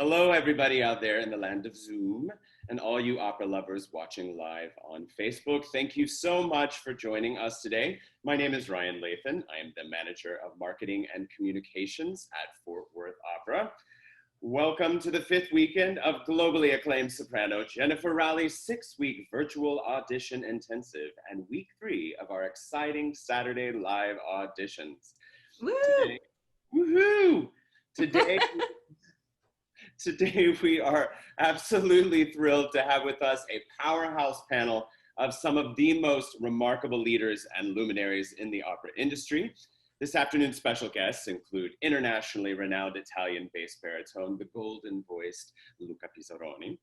Hello, everybody out there in the land of Zoom and all you opera lovers watching live on Facebook. Thank you so much for joining us today. My name is Ryan Lathan. I am the Manager of Marketing and Communications at Fort Worth Opera. Welcome to the fifth weekend of globally acclaimed soprano Jennifer Rowley's 6-week virtual audition intensive and week 3 of our exciting Saturday live auditions. Woo! Today, woohoo! Today we are absolutely thrilled to have with us a powerhouse panel of some of the most remarkable leaders and luminaries in the opera industry. This afternoon's special guests include internationally renowned Italian bass baritone, the golden-voiced Luca Pisaroni,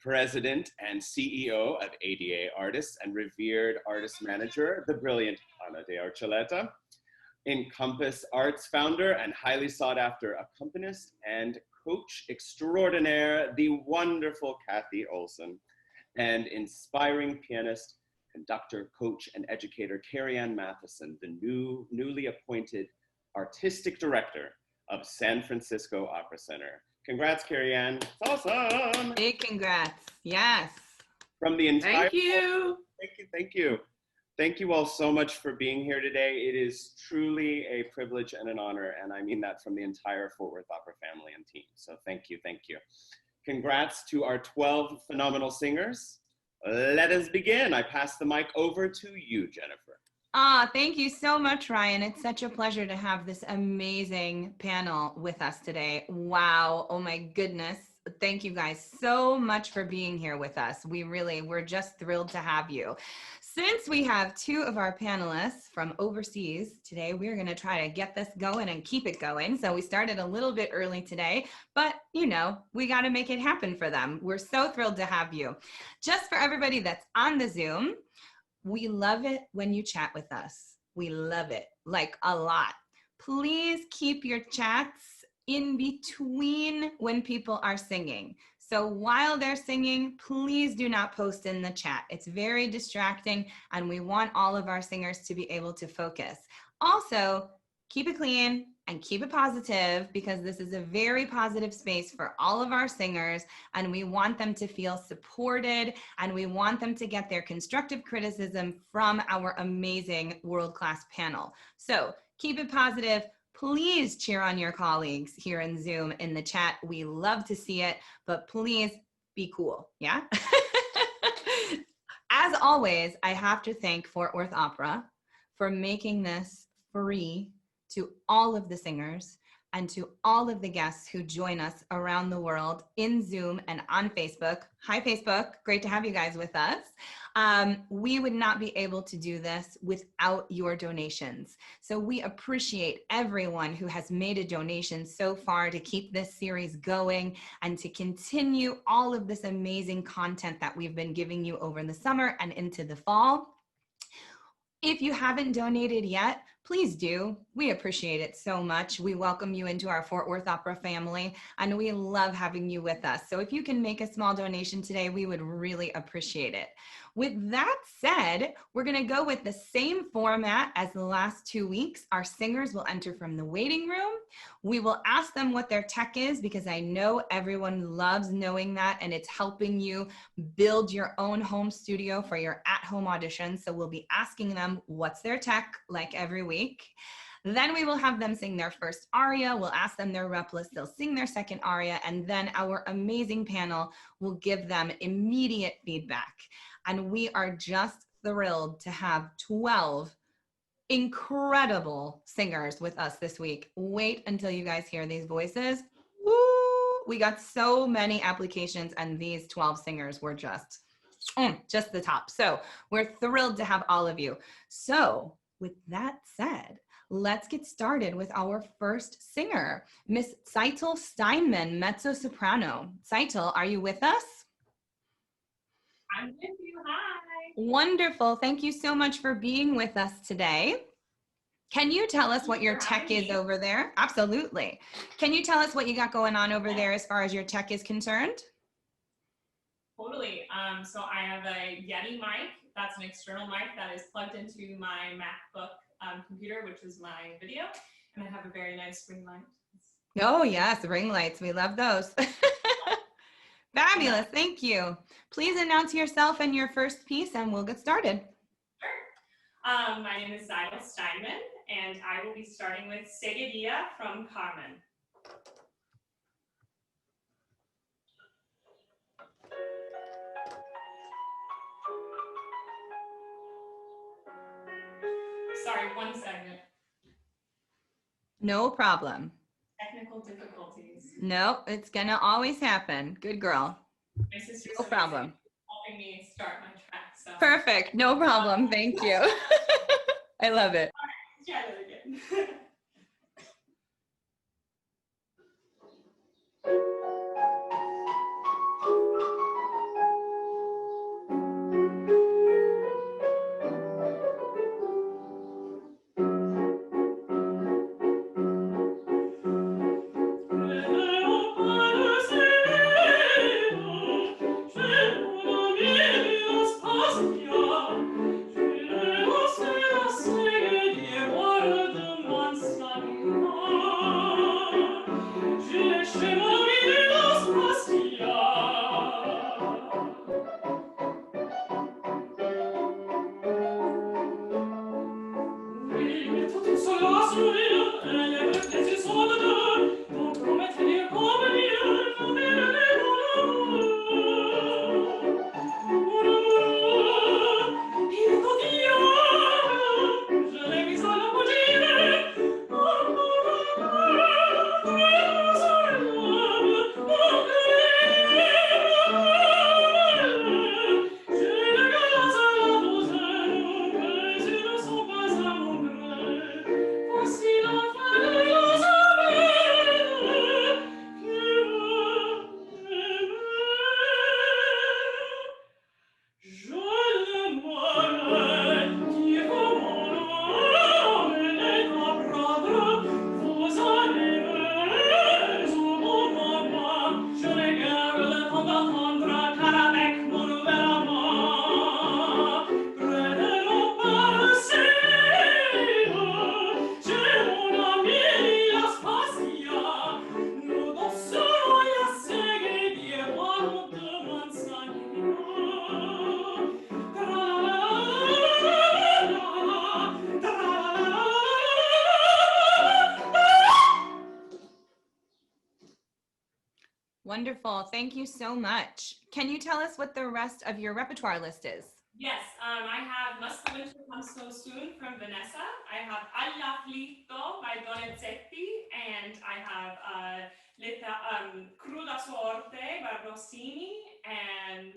President and CEO of ADA Artists and revered artist manager, the brilliant Anna de Archuleta, Encompass Arts founder and highly sought after accompanist and coach extraordinaire, the wonderful Kathy Olsen, and inspiring pianist, conductor, coach, and educator Carrie-Ann Matheson, the newly appointed artistic director of San Francisco Opera Center. Congrats, Carrie-Ann. It's awesome. Big congrats. Yes. From the entire— Thank you. Thank you. Thank you all so much for being here today. It is truly a privilege and an honor, and I mean that from the entire Fort Worth Opera family and team. So thank you. Congrats to our 12 phenomenal singers. Let us begin. I pass the mic over to you, Jennifer. Thank you so much, Ryan. It's such a pleasure to have this amazing panel with us today. Wow. Oh my goodness. Thank you guys so much for being here with us. We're just thrilled to have you. Since we have 2 of our panelists from overseas today, we're going to try to get this going and keep it going. So we started a little bit early today, but you know, we got to make it happen for them. We're so thrilled to have you. Just for everybody that's on the Zoom, we love it when you chat with us. We love it, like a lot. Please keep your chats in between when people are singing. So while they're singing, please do not post in the chat. It's very distracting and we want all of our singers to be able to focus. Also, keep it clean and keep it positive because this is a very positive space for all of our singers and we want them to feel supported and we want them to get their constructive criticism from our amazing world-class panel. So keep it positive. Please cheer on your colleagues here in Zoom in the chat. We love to see it, but please be cool, yeah? As always, I have to thank Fort Worth Opera for making this free to all of the singers and to all of the guests who join us around the world in Zoom and on Facebook. Hi, Facebook. Great to have you guys with us. We would not be able to do this without your donations. So we appreciate everyone who has made a donation so far to keep this series going and to continue all of this amazing content that we've been giving you over the summer and into the fall. If you haven't donated yet, please do. We appreciate it so much. We welcome you into our Fort Worth Opera family, and we love having you with us. So if you can make a small donation today, we would really appreciate it. With that said, we're going to go with the same format as the last 2 weeks. Our singers will enter from the waiting room. We will ask them what their tech is because I know everyone loves knowing that, and it's helping you build your own home studio for your at-home auditions. So we'll be asking them what's their tech like every week. Then we will have them sing their first aria. We'll ask them their rep list. They'll sing their second aria. And then our amazing panel will give them immediate feedback. And we are just thrilled to have 12 incredible singers with us this week. Wait until you guys hear these voices. Woo! We got so many applications and these 12 singers were just the top. So we're thrilled to have all of you. So with that said, let's get started with our first singer, Miss Tzytke Steinman, mezzo-soprano. Tzytke, are you with us? I'm with you. Hi. Wonderful. Thank you so much for being with us today. Can you tell us what your tech is over there? Absolutely. Can you tell us what you got going on over there as far as your tech is concerned? Totally. So I have a Yeti mic. That's an external mic that is plugged into my MacBook computer, which is my video. And I have a very nice ring light. It's Oh yes, ring lights. We love those. Fabulous. Thank you. Please announce yourself and your first piece and we'll get started. My name is Steinman, and I will be starting with Seguidilla from Carmen. Sorry, 1 second. No problem. Technical difficulties. No, it's gonna always happen. Good girl. My sister's No problem. helping me start my track. So. Perfect. No problem. Thank you. I love it. All right, let's try that again. Wonderful. Thank you so much. Can you tell us what the rest of your repertoire list is? Yes, I have Must the Winter Come So Soon from Vanessa. I have All'afflitto by Donizetti, and I have Cruda Sorte by Rossini, and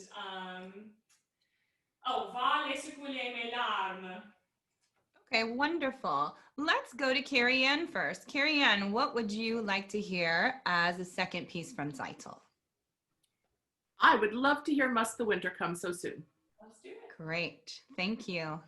Va le secouler mes larmes. Okay, wonderful. Let's go to Carrie-Ann first. Carrie-Ann, what would you like to hear as a second piece from Tzytke? I would love to hear Must the Winter Come So Soon. Let's do it. Great. Thank you.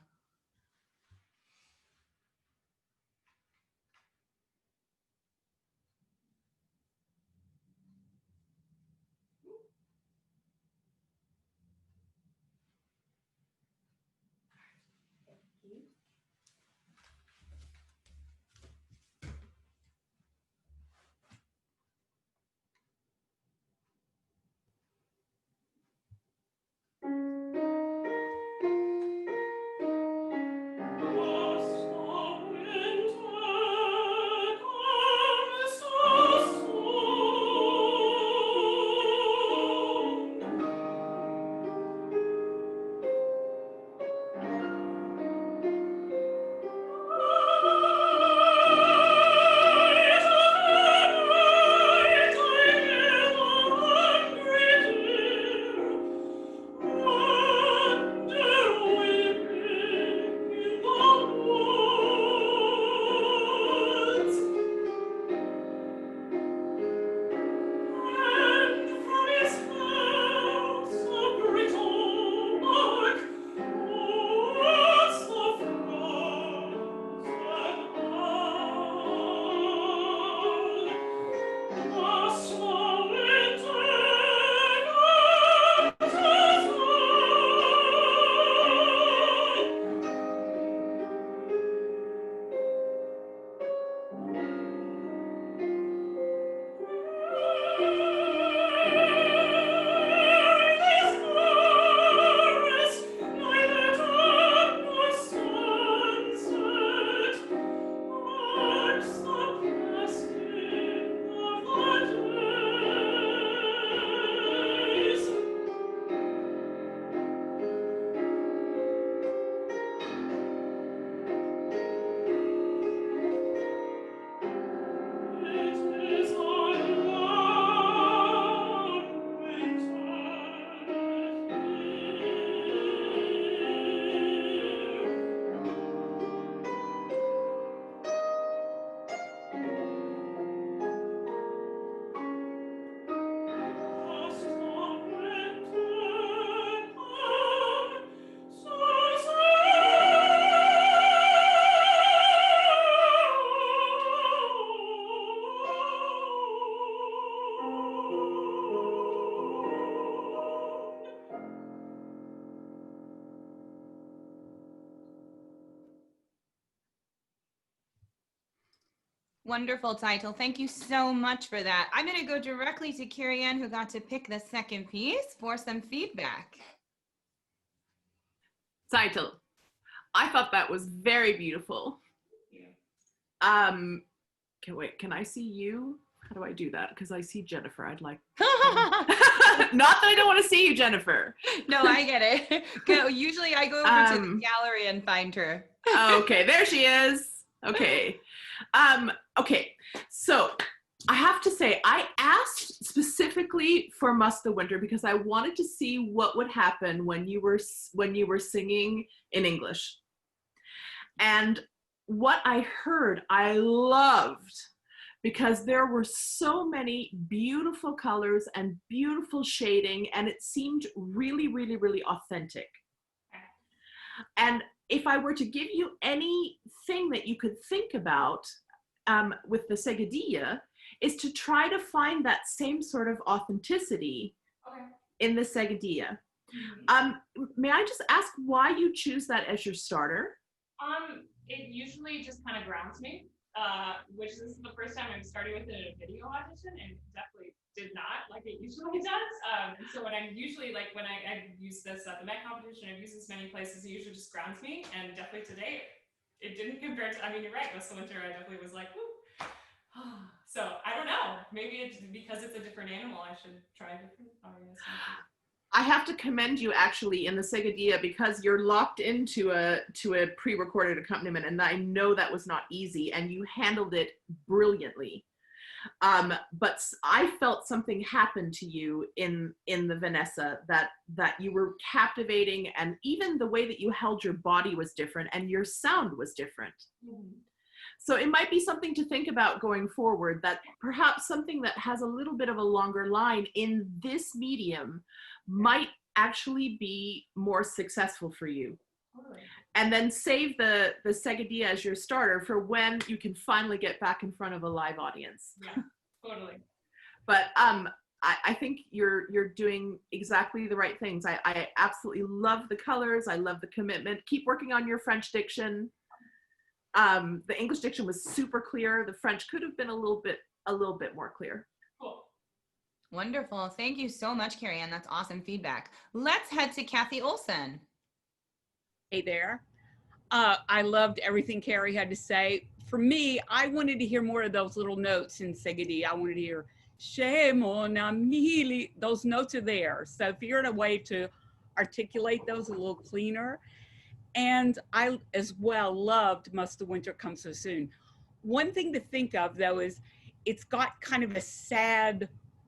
Wonderful title. Thank you so much for that. I'm going to go directly to Carrie-Ann, who got to pick the second piece, for some feedback. Title. I thought that was very beautiful. Okay, wait, can I see you? How do I do that? Because I see Jennifer. I'd like. Not that I don't want to see you, Jennifer. No, I get it. Usually I go over to the gallery and find her. Okay, there she is. Okay. Okay, so I have to say, I asked specifically for Must the Winter because I wanted to see what would happen when you were singing in English. And what I heard, I loved, because there were so many beautiful colors and beautiful shading, and it seemed really, really, really authentic. And if I were to give you anything that you could think about with the Seguidilla, is to try to find that same sort of authenticity in the Seguidilla. May I just ask why you choose that as your starter? It usually just kind of grounds me, which this is the first time I'm starting with a video audition, and definitely did not like it usually does. And so when I'm usually like, when I use this at the Met competition, I've used this many places, it usually just grounds me, and definitely today, it didn't compare to, I mean, you're right, Must the Winter, I definitely was like, whoo. So I don't know, maybe it's because it's a different animal, I should try different arias. I have to commend you actually in the Seguidilla, because you're locked into a pre-recorded accompaniment, and I know that was not easy, and you handled it brilliantly. But I felt something happen to you in the Vanessa, that you were captivating, and even the way that you held your body was different, and your sound was different. Mm-hmm. So it might be something to think about going forward, that perhaps something that has a little bit of a longer line in this medium might actually be more successful for you. Totally. And then save the Seguidilla as your starter for when you can finally get back in front of a live audience. Yeah, totally. But I think you're doing exactly the right things. I absolutely love the colors. I love the commitment. Keep working on your French diction. The English diction was super clear. The French could have been a little bit more clear. Cool. Wonderful. Thank you so much, Carrie-Ann. That's awesome feedback. Let's head to Kathy Olsen. Hey there. I loved everything Carrie had to say. For me, I wanted to hear more of those little notes in Seguidilla. I wanted to hear "Che mon ami." Those notes are there. So if you're in a way to articulate those a little cleaner. And I, as well, loved Must the Winter Come So Soon. One thing to think of, though, is it's got kind of a sad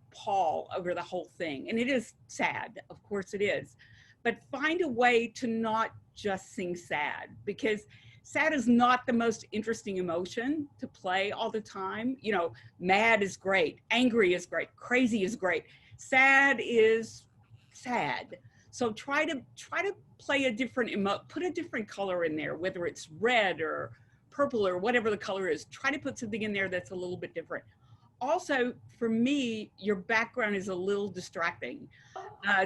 pall over the whole thing. And it is sad, of course it is. But find a way to not just sing sad, because sad is not the most interesting emotion to play all the time. You know, mad is great, angry is great, crazy is great. Sad is sad. So try to play a different put a different color in there, whether it's red or purple or whatever the color is. Try to put something in there that's a little bit different. Also, for me, your background is a little distracting.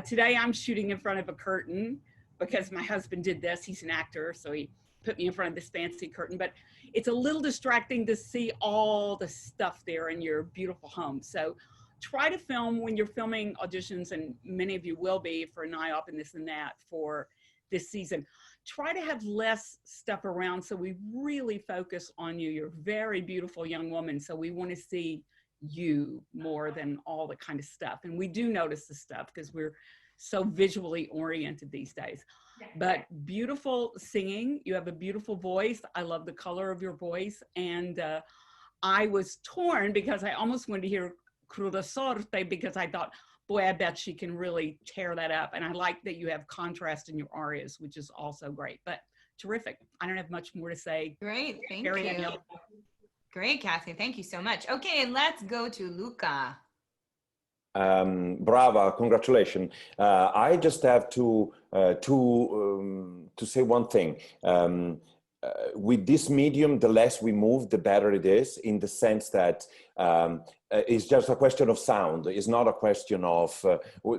Today I'm shooting in front of a curtain because my husband did this. He's an actor, so he put me in front of this fancy curtain, but it's a little distracting to see all the stuff there in your beautiful home. So try to film when you're filming auditions, and many of you will be for NIOP and this and that for this season. Try to have less stuff around so we really focus on you. You're a very beautiful young woman, so we want to see you more than all the kind of stuff. And we do notice the stuff because we're so visually oriented these days. But beautiful singing, you have a beautiful voice. I love the color of your voice. And I was torn because I almost wanted to hear Cruda Sorte, because I thought, boy, I bet she can really tear that up. And I like that you have contrast in your arias, which is also great. But terrific. I don't have much more to say. Great, thank you. Great, Kathy, thank you so much. Okay, let's go to Luca. Brava, congratulations. I just have to say one thing. with this medium, the less we move, the better it is, in the sense that it's just a question of sound. It's not a question of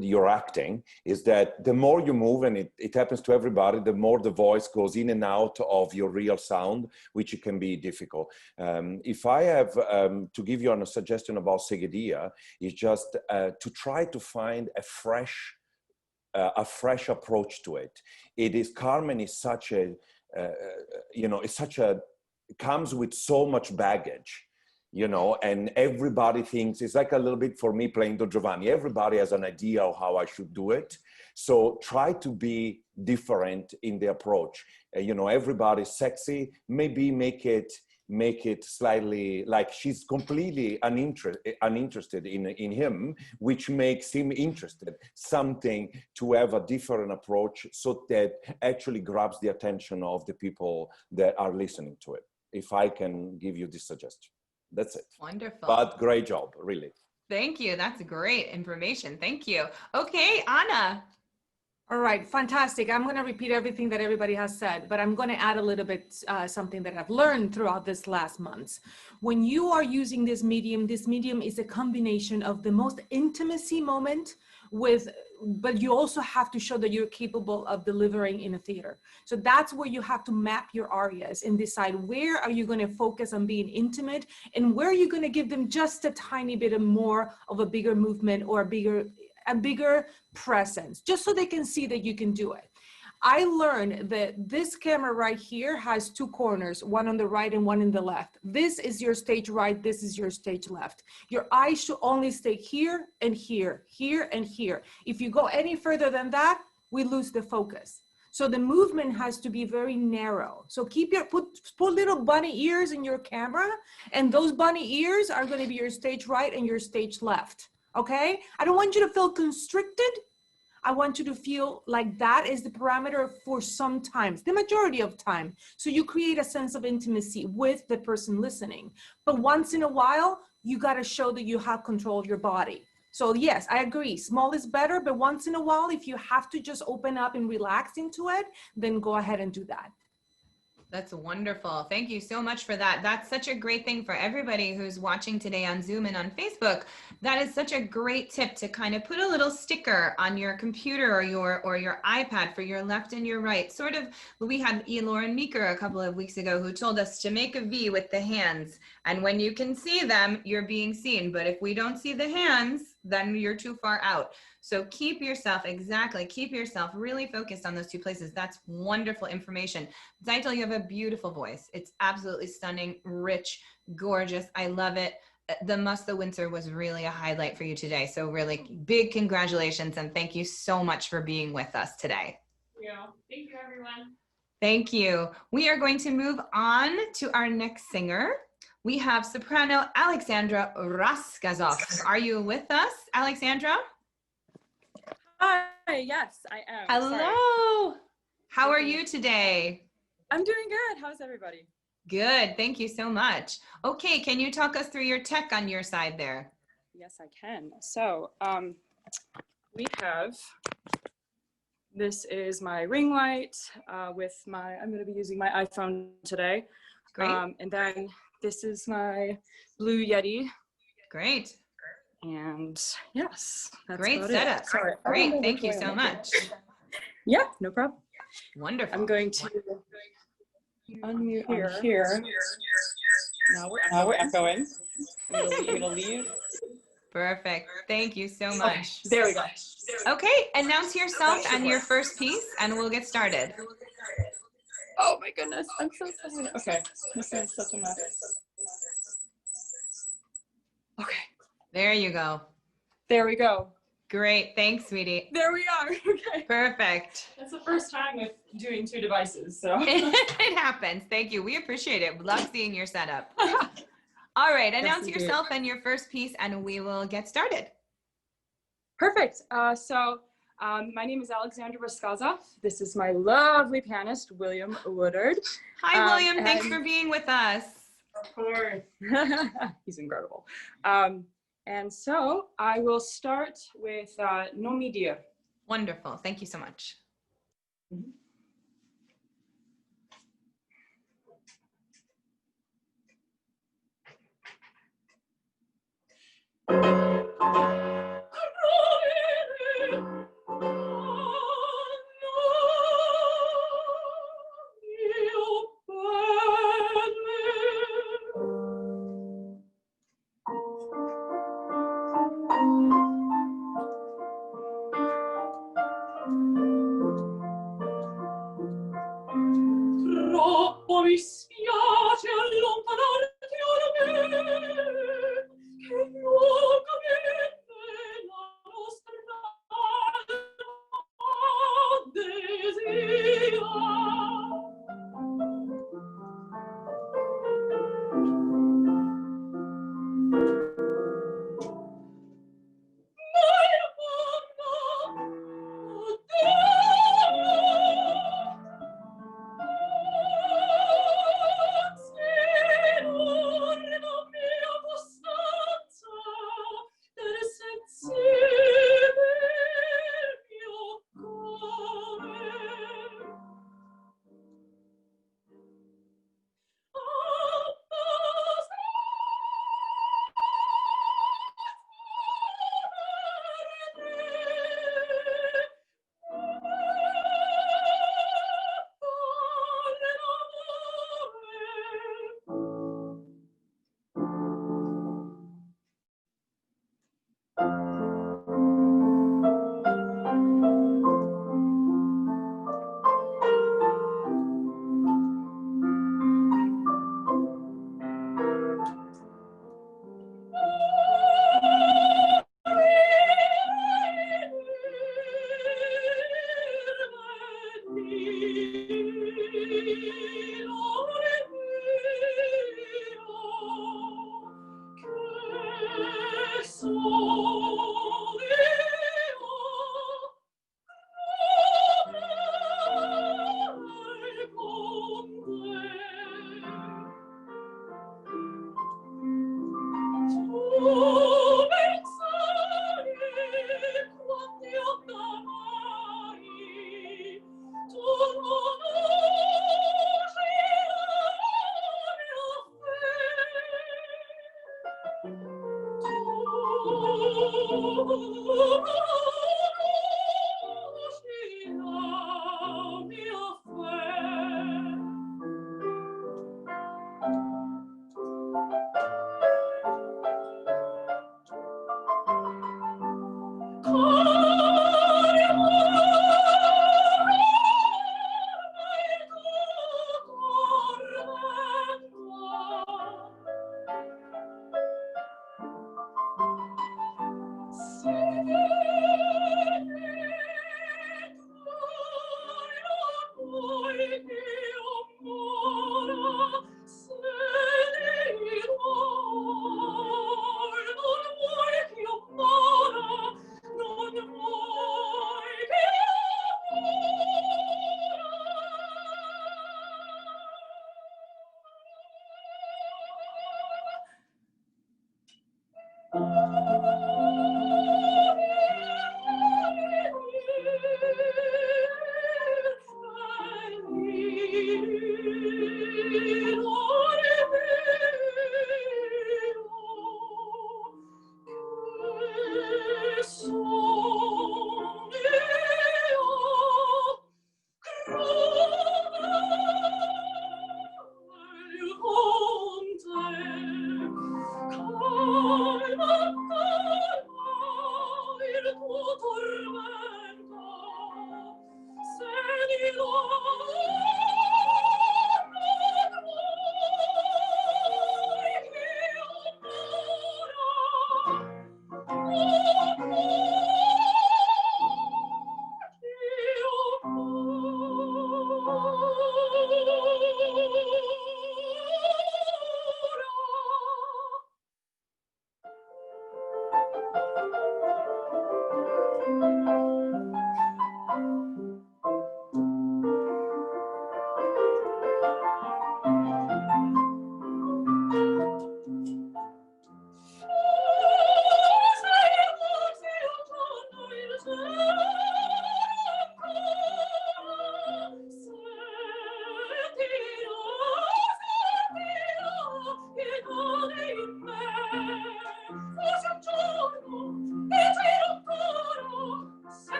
your acting. Is that the more you move, and it happens to everybody, the more the voice goes in and out of your real sound, which it can be difficult. If I have to give you a suggestion about Segedia, it's just to try to find a fresh approach to it. Carmen is such a, it comes with so much baggage, and everybody thinks, it's like a little bit for me playing Don Giovanni. Everybody has an idea of how I should do it. So try to be different in the approach. Everybody's sexy, maybe make it slightly like she's completely uninterested in him, which makes him interested. Something to have a different approach so that actually grabs the attention of the people that are listening to it. If I can give you this suggestion, that's it. Wonderful. But great job, really. Thank you. That's great information. Thank you. Okay, Anna. All right, fantastic. I'm going to repeat everything that everybody has said, but I'm going to add a little bit something that I've learned throughout this last months. When you are using this medium is a combination of the most intimacy moment but you also have to show that you're capable of delivering in a theater. So that's where you have to map your arias and decide where are you going to focus on being intimate and where are you going to give them just a tiny bit more of a bigger movement or a bigger presence, just so they can see that you can do it. I learned that this camera right here has two corners, one on the right and one in the left. This is your stage right, this is your stage left. Your eyes should only stay here and here, here and here. If you go any further than that, we lose the focus. So the movement has to be very narrow. So put little bunny ears in your camera, and those bunny ears are going to be your stage right and your stage left. Okay? I don't want you to feel constricted. I want you to feel like that is the parameter for some times, the majority of time. So you create a sense of intimacy with the person listening. But once in a while, you got to show that you have control of your body. So yes, I agree. Small is better, but once in a while, if you have to just open up and relax into it, then go ahead and do that. That's wonderful. Thank you so much for that. That's such a great thing for everybody who's watching today on Zoom and on Facebook. That is such a great tip to kind of put a little sticker on your computer or your iPad for your left and your right. Sort of, we had Lauren Meeker a couple of weeks ago who told us to make a V with the hands. And when you can see them, you're being seen. But if we don't see the hands, then you're too far out. So keep yourself really focused on those two places. That's wonderful information. Tzytke, you have a beautiful voice. It's absolutely stunning, rich, gorgeous. I love it. The Must the Windsor was really a highlight for you today. So really big congratulations and thank you so much for being with us today. Thank you, everyone. Thank you. We are going to move on to our next singer. We have soprano Alexandra Razskazoff. Are you with us, Alexandra? Hi, yes, I am. Hello. Sorry. How are you today? I'm doing good. How's everybody? Good. Thank you so much. Okay, can you talk us through your tech on your side there? Yes, I can. So we have, this is my ring light with I'm going to be using my iPhone today. Great. And then this is my Blue Yeti. Great. And yes, that's great setup. Sorry. Great. Thank you so much. Yeah, no problem. Wonderful. I'm going to unmute here. Now we're echoing. I'm gonna leave. Perfect. Thank you so much. Okay, there we go. Okay, announce yourself and your first piece, and we'll get started. Oh my goodness, I'm so sorry. Okay, this is such a mess. Okay. There you go. There we go. Great. Thanks, sweetie. There we are. Okay. Perfect. That's the first time with doing two devices, so. It happens. Thank you. We appreciate it. Love seeing your setup. All right. Announce yourself and your first piece, and we will get started. Perfect. My name is Alexandra Razskazoff. This is my lovely pianist, William Woodard. Hi, William. Thanks for being with us. Of course. He's incredible. And so I will start with No Media. Wonderful. Thank you so much. troppo mi spiace allontanarti ormai, che lungamente la nostra alma desidera.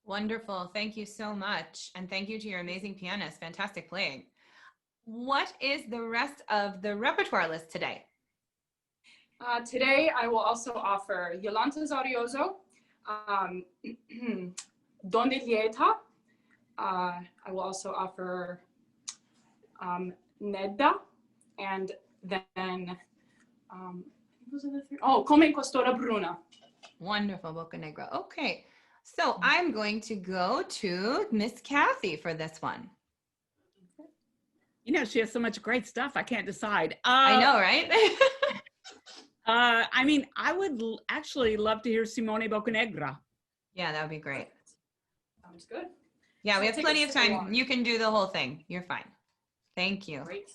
Wonderful. Thank you so much. And thank you to your amazing pianist. Fantastic playing. What is the rest of the repertoire list today? Today, I will also offer Jolanta Zarioso, Donde Lieta. I will also offer Nedda, and then, what was the third? Oh, Come Costora Bruna. Wonderful, Boca Negra. Okay, so I'm going to go to Miss Kathy for this one. You know, she has so much great stuff. I can't decide. I know, right? I mean, I would actually love to hear Simone Boccanegra. Yeah, that would be great. Sounds good. Yeah, So we have take plenty a of sip of time. water. You can do the whole thing. You're fine. Thank you. Great.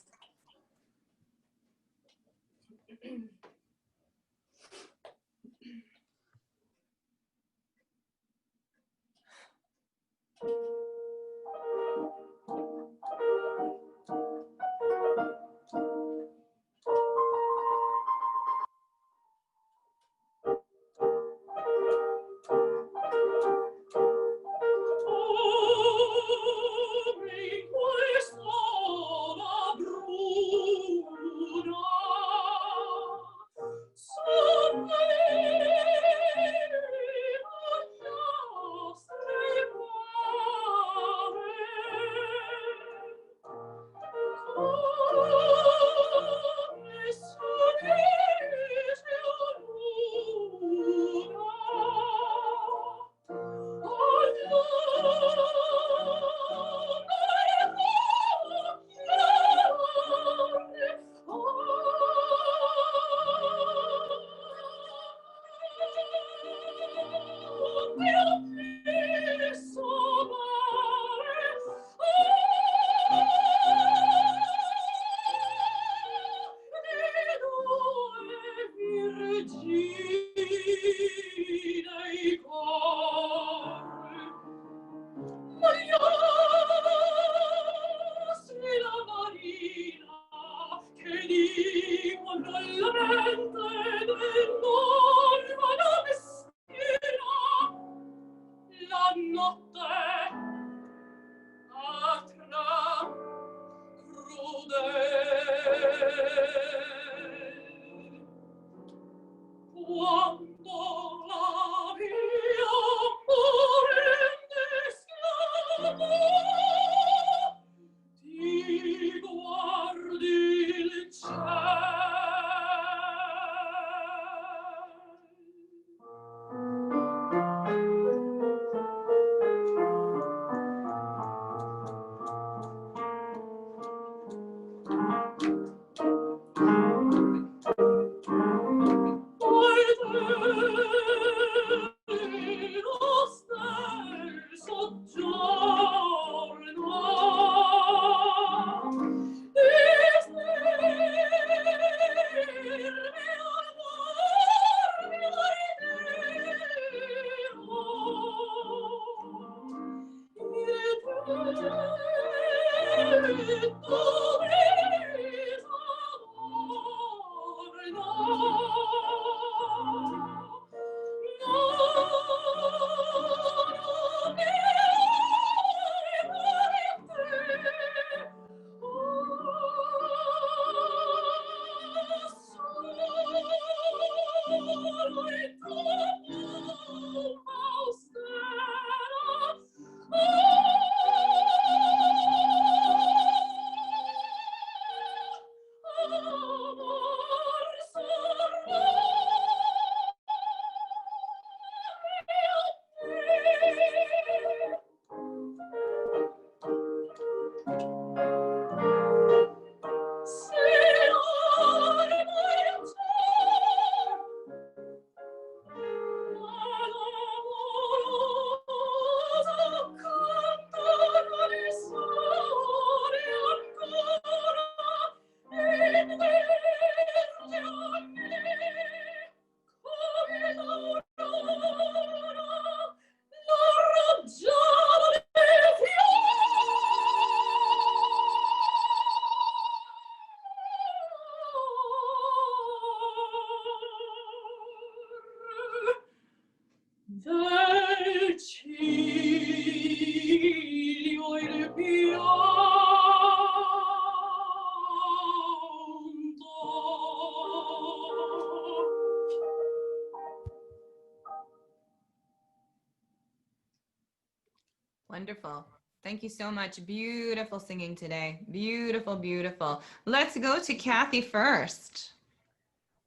Wonderful. Thank you so much. Beautiful singing today. Beautiful, beautiful. Let's go to Kathy first.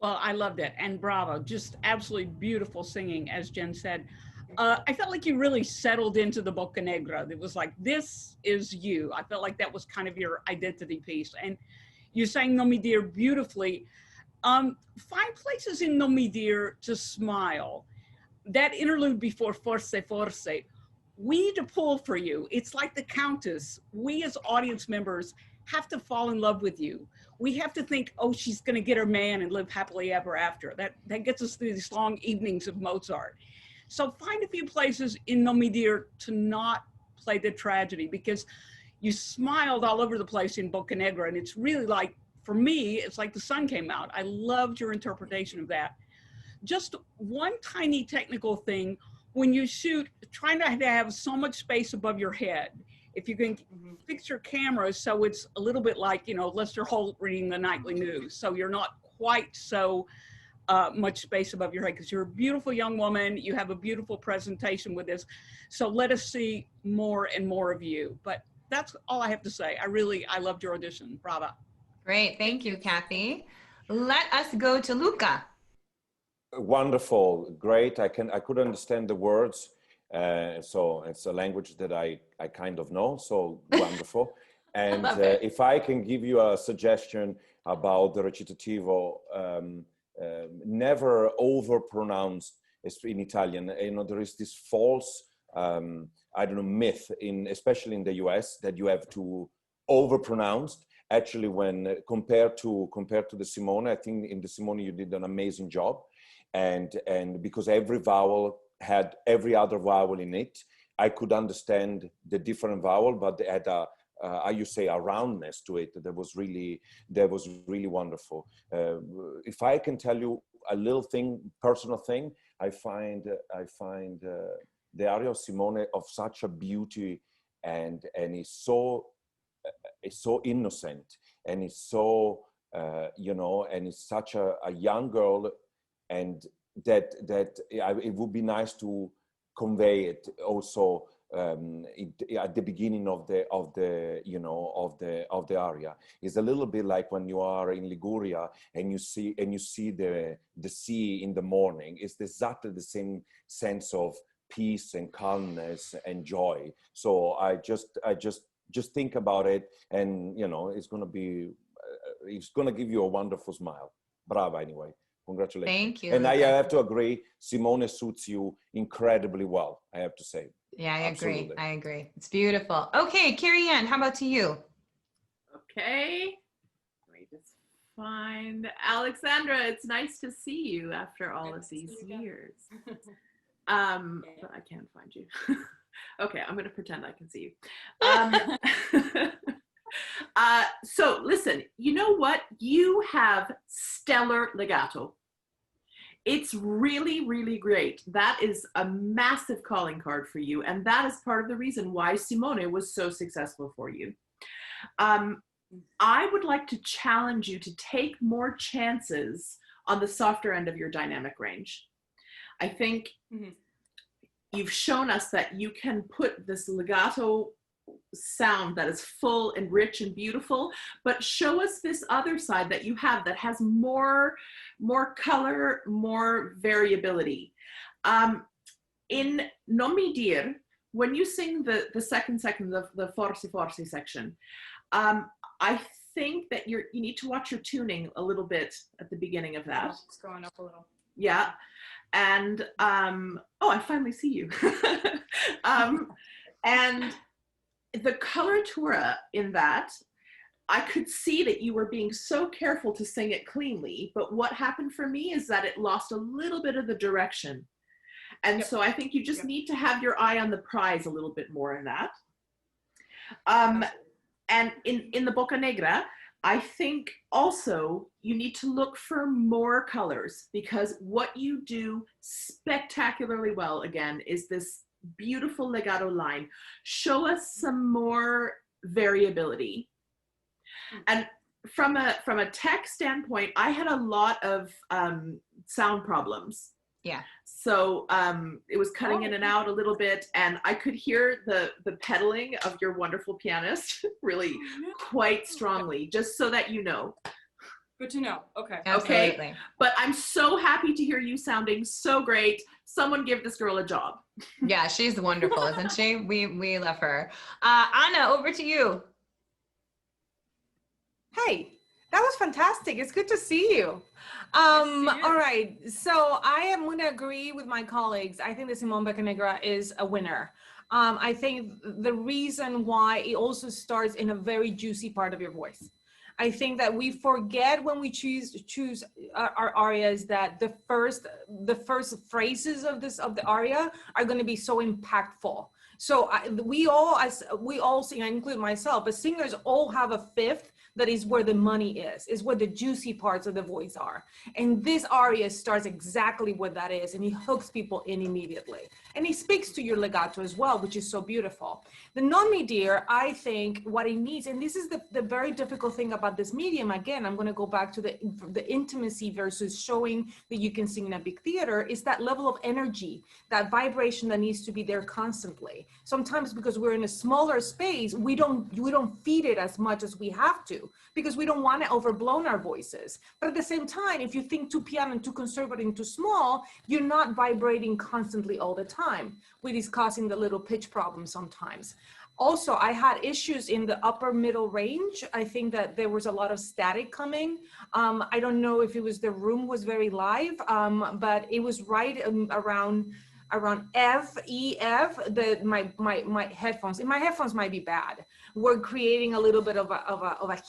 Well, I loved it, and bravo, just absolutely beautiful singing, as Jen said. I felt like you really settled into the Boca Negra. It was like, this is you. I felt like that was kind of your identity piece. And you sang No Mi Dir beautifully. Find places in No Mi Dir to smile. That interlude before Forse Forse, we need to pull for you. It's like the Countess. We as audience members have to fall in love with you. We have to think, oh, she's gonna get her man and live happily ever after. That gets us through these long evenings of Mozart. So find a few places in No Mi Dir to not play the tragedy, because you smiled all over the place in Boca Negra, and it's really like, for me, it's like the sun came out. I loved your interpretation of that. Just one tiny technical thing, when you shoot, try not to have so much space above your head. If you can fix your camera so it's a little bit like, you know, Lester Holt reading the nightly news, so you're not quite so much space above your head, because you're a beautiful young woman, you have a beautiful presentation with this, so let us see more and more of you. But that's all I have to say. I loved your audition. Bravo. Great, thank you, Kathy. Let us go to Luca. Wonderful, great. I could understand the words, so it's a language that I kind of know, so wonderful. And if I can give you a suggestion about the recitativo, never overpronounced in Italian. You know, there is this false, I don't know, myth especially in the US, that you have to overpronounce. Actually, when compared to the Simone, I think in the Simone you did an amazing job, and because every vowel had every other vowel in it, I could understand the different vowel, but they had a roundness to it that was really wonderful. If I can tell you a little thing, personal thing, I find the aria of Simone of such a beauty, and it's so innocent, and it's so you know, and it's such a young girl, and that it would be nice to convey it also at the beginning of the aria. It's a little bit like when you are in Liguria and you see the sea in the morning. It's exactly the same sense of peace and calmness and joy. So I just think about it, and you know, it's gonna give you a wonderful smile. Bravo, anyway. Congratulations. Thank you. And I have to agree, Simone suits you incredibly well, I have to say. Yeah, I Absolutely. agree. I agree. It's beautiful. Okay, Carrie-Ann, how about to you? Okay. Let me just find Alexandra. It's nice to see you after all of these years. But I can't find you. Okay, I'm going to pretend I can see you. So listen, you know what? You have stellar legato. It's really, really great. That is a massive calling card for you. And that is part of the reason why Simone was so successful for you. I would like to challenge you to take more chances on the softer end of your dynamic range. I think you've shown us that you can put this legato sound that is full and rich and beautiful, but show us this other side that you have that has more color, more variability. In Non Mi Dir, when you sing the second section, the Forse Forse section, I think that you need to watch your tuning a little bit at the beginning of that. It's going up a little. Yeah. And oh, I finally see you. And the coloratura in that, I could see that you were being so careful to sing it cleanly, but what happened for me is that it lost a little bit of the direction. And so I think you just need to have your eye on the prize a little bit more in that. And in the Boca Negra, I think also you need to look for more colors, because what you do spectacularly well, again, is this beautiful legato line. Show us some more variability. And from a tech standpoint, I had a lot of sound problems. Yeah. So it was cutting in and out a little bit, and I could hear the pedaling of your wonderful pianist really quite strongly, just so that you know. Good to know. Okay. Absolutely. Okay. But I'm so happy to hear you sounding so great. Someone give this girl a job. Yeah, she's wonderful, isn't she? We love her. Anna, over to you. Hey, that was fantastic. It's good to see you. All right, so I am going to agree with my colleagues. I think that Simone Beccanegra is a winner. I think the reason why it also starts in a very juicy part of your voice. I think that we forget when we choose our arias that the first phrases of the aria are going to be so impactful. So we all sing, I include myself, but singers all have a fifth that is where the money is where the juicy parts of the voice are. And this aria starts exactly what that is, and he hooks people in immediately. And he speaks to your legato as well, which is so beautiful. The non-medier, I think what it needs, and this is the very difficult thing about this medium, again, I'm gonna go back to the intimacy versus showing that you can sing in a big theater, is that level of energy, that vibration that needs to be there constantly. Sometimes because we're in a smaller space, we don't feed it as much as we have to, because we don't want to overblown our voices. But at the same time, if you think too piano and too conservative and too small, you're not vibrating constantly all the time, which is causing the little pitch problem sometimes. Also, I had issues in the upper middle range. I think that there was a lot of static coming. I don't know if it was the room was very live, but it was right around F, E, F, my headphones, and my headphones might be bad, were creating a little bit of a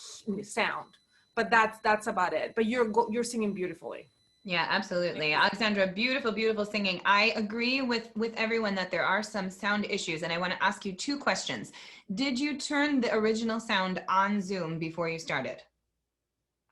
sound, but that's about it. But you're singing beautifully. Yeah, absolutely. Alexandra, beautiful, beautiful singing. I agree with everyone that there are some sound issues, and I want to ask you two questions. Did you turn the original sound on Zoom before you started?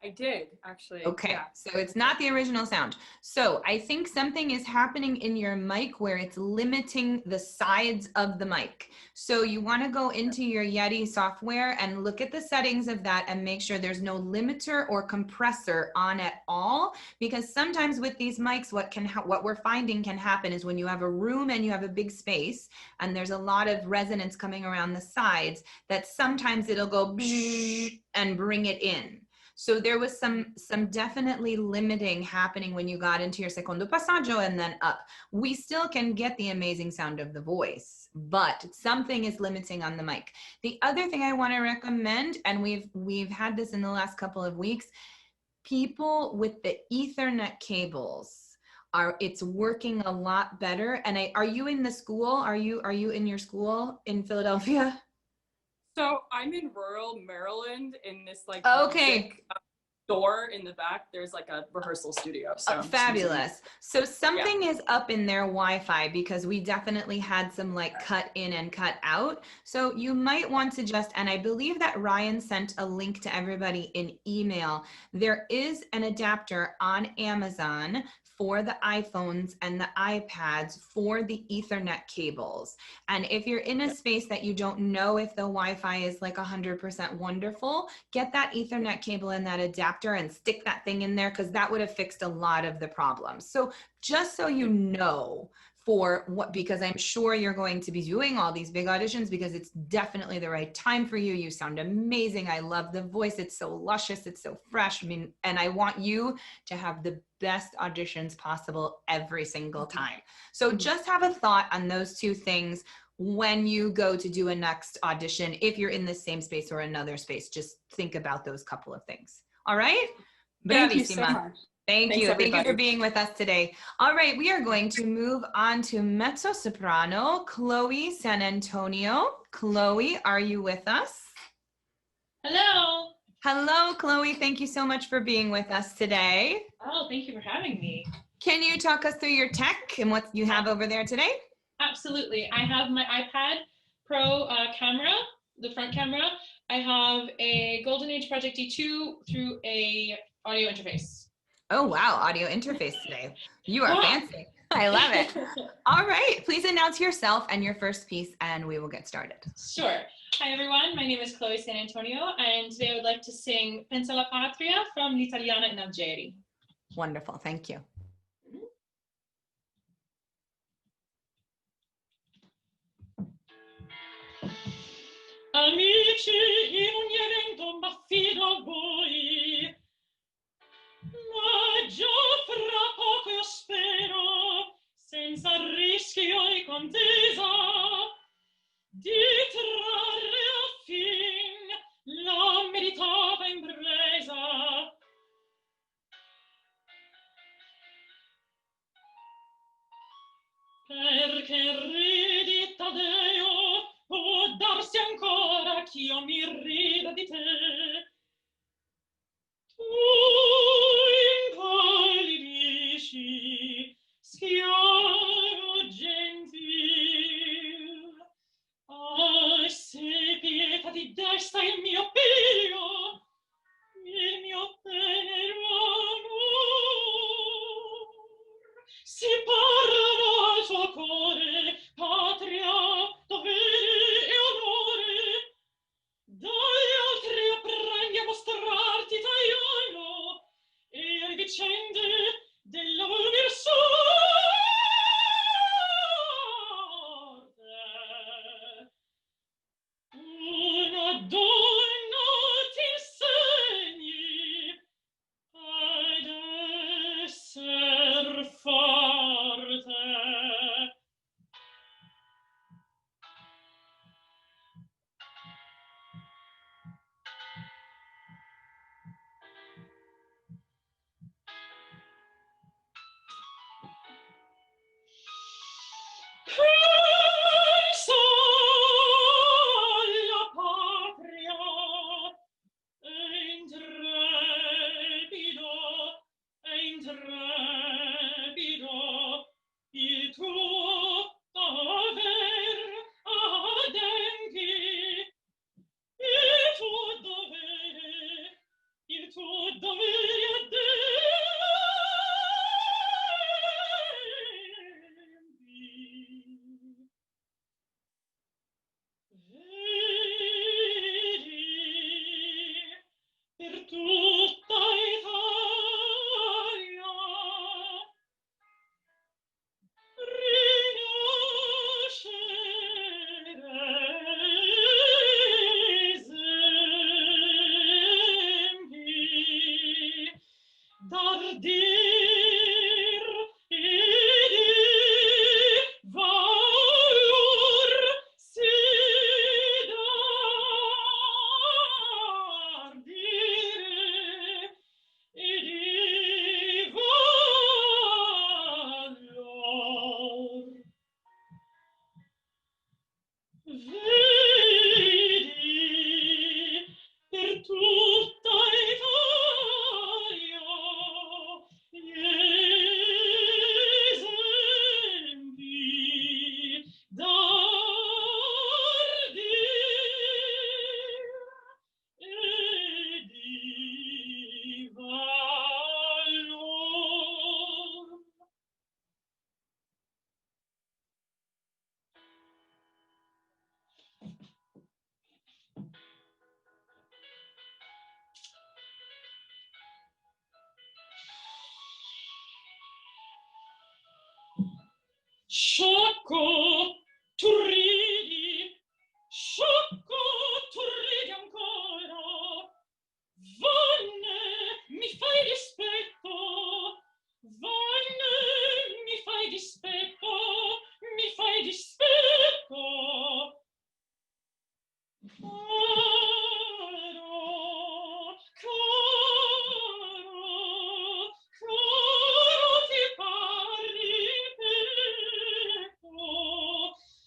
I did, actually. Okay, yeah. so it's not the original sound. So I think something is happening in your mic where it's limiting the sides of the mic. So you want to go into your Yeti software and look at the settings of that and make sure there's no limiter or compressor on at all, because sometimes with these mics, what we're finding can happen is when you have a room and you have a big space and there's a lot of resonance coming around the sides, that sometimes it'll go and bring it in. So there was some definitely limiting happening when you got into your secondo passaggio and then up. We still can get the amazing sound of the voice, but something is limiting on the mic. The other thing I want to recommend, and we've had this in the last couple of weeks, people with the Ethernet cables it's working a lot better. And are you in the school? Are you in your school in Philadelphia? So I'm in rural Maryland in this okay door in the back. There's like a rehearsal studio. So fabulous. So something is up in their Wi-Fi, because we definitely had some cut in and cut out. So you might want to and I believe that Ryan sent a link to everybody in email. There is an adapter on Amazon for the iPhones and the iPads for the Ethernet cables. And if you're in a space that you don't know if the Wi-Fi is 100% wonderful, get that Ethernet cable and that adapter and stick that thing in there, because that would have fixed a lot of the problems. So just so you know, because I'm sure you're going to be doing all these big auditions, because it's definitely the right time for you. You sound amazing. I love the voice. It's so luscious. It's so fresh. And I want you to have the best auditions possible every single time. So just have a thought on those two things when you go to do a next audition. If you're in the same space or another space, just think about those couple of things. All right? Thank you so much. Thank you. Thank you for being with us today. All right, we are going to move on to mezzo-soprano, Cloe San Antonio. Cloe, are you with us? Hello. Hello, Cloe. Thank you so much for being with us today. Oh, thank you for having me. Can you talk us through your tech and what you have over there today? Absolutely. I have my iPad Pro camera, the front camera. I have a Golden Age Project D2 through a audio interface. Oh, wow. Audio interface today. You are fancy. I love it. All right, please announce yourself and your first piece, and we will get started. Sure. Hi, everyone. My name is Cloe San Antonio, and today I would like to sing Pensa la Patria from L'Italiana in Algeri. Wonderful. Thank you. Amici, in ogni evento m'affido a voi, ma già fra poco io spero, senza rischio e contesa, di trarre a fin la meritata impresa. Perché ridi Taddeo, può darsi ancora ch'io mi rida di te. Tu impallidisci, schiavo gentil, ah, se pietà ti desta il mio tenero amor, si parla al suo cuore, patria, dovere e onore, dagli altri apprendi a mostrarti italiano e alle vicende della volumir sorte. Una donna ti insegni ad esser forte. Pensa alla patria, intrepido, il tuo dover adempi, il tuo dovere adempi. Vedi, per tutta Italia rinascere esempi d'ardir e di valor si d'ardire e di valor. Vedi, per tutta Italia gli esempi d'ardire e di valor. Sciocco, tu ridi, sciocco, tu ridi ancora, vanne, mi fai dispetto, vanne, mi fai dispetto, mi fai dispetto. Caro, ti pari petto,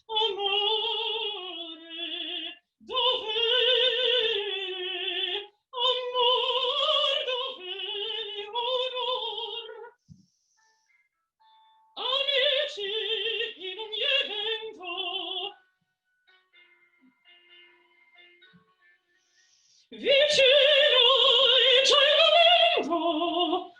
amore, dovere, amor, dovere, onor. Amici, in ogni evento, vicino in cielo vento,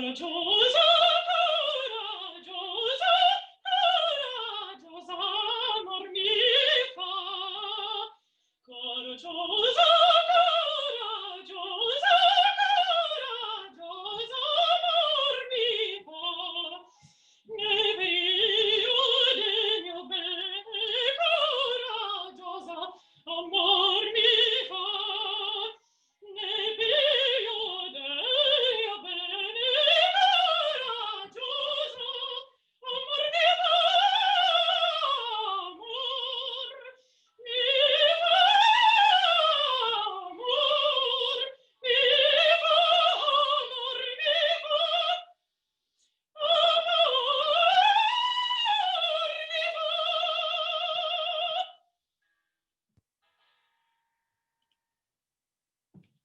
coraggiosa, coraggiosa, coraggiosa, amor mi fa. Coraggiosa, coraggiosa, coraggiosa, amor mi fa. Neve io degno bene, coraggiosa, amor mi fa. Neve io degno bene, coraggiosa, amor mi fa. Amor mi fa. Amor mi fa. Amor mi fa.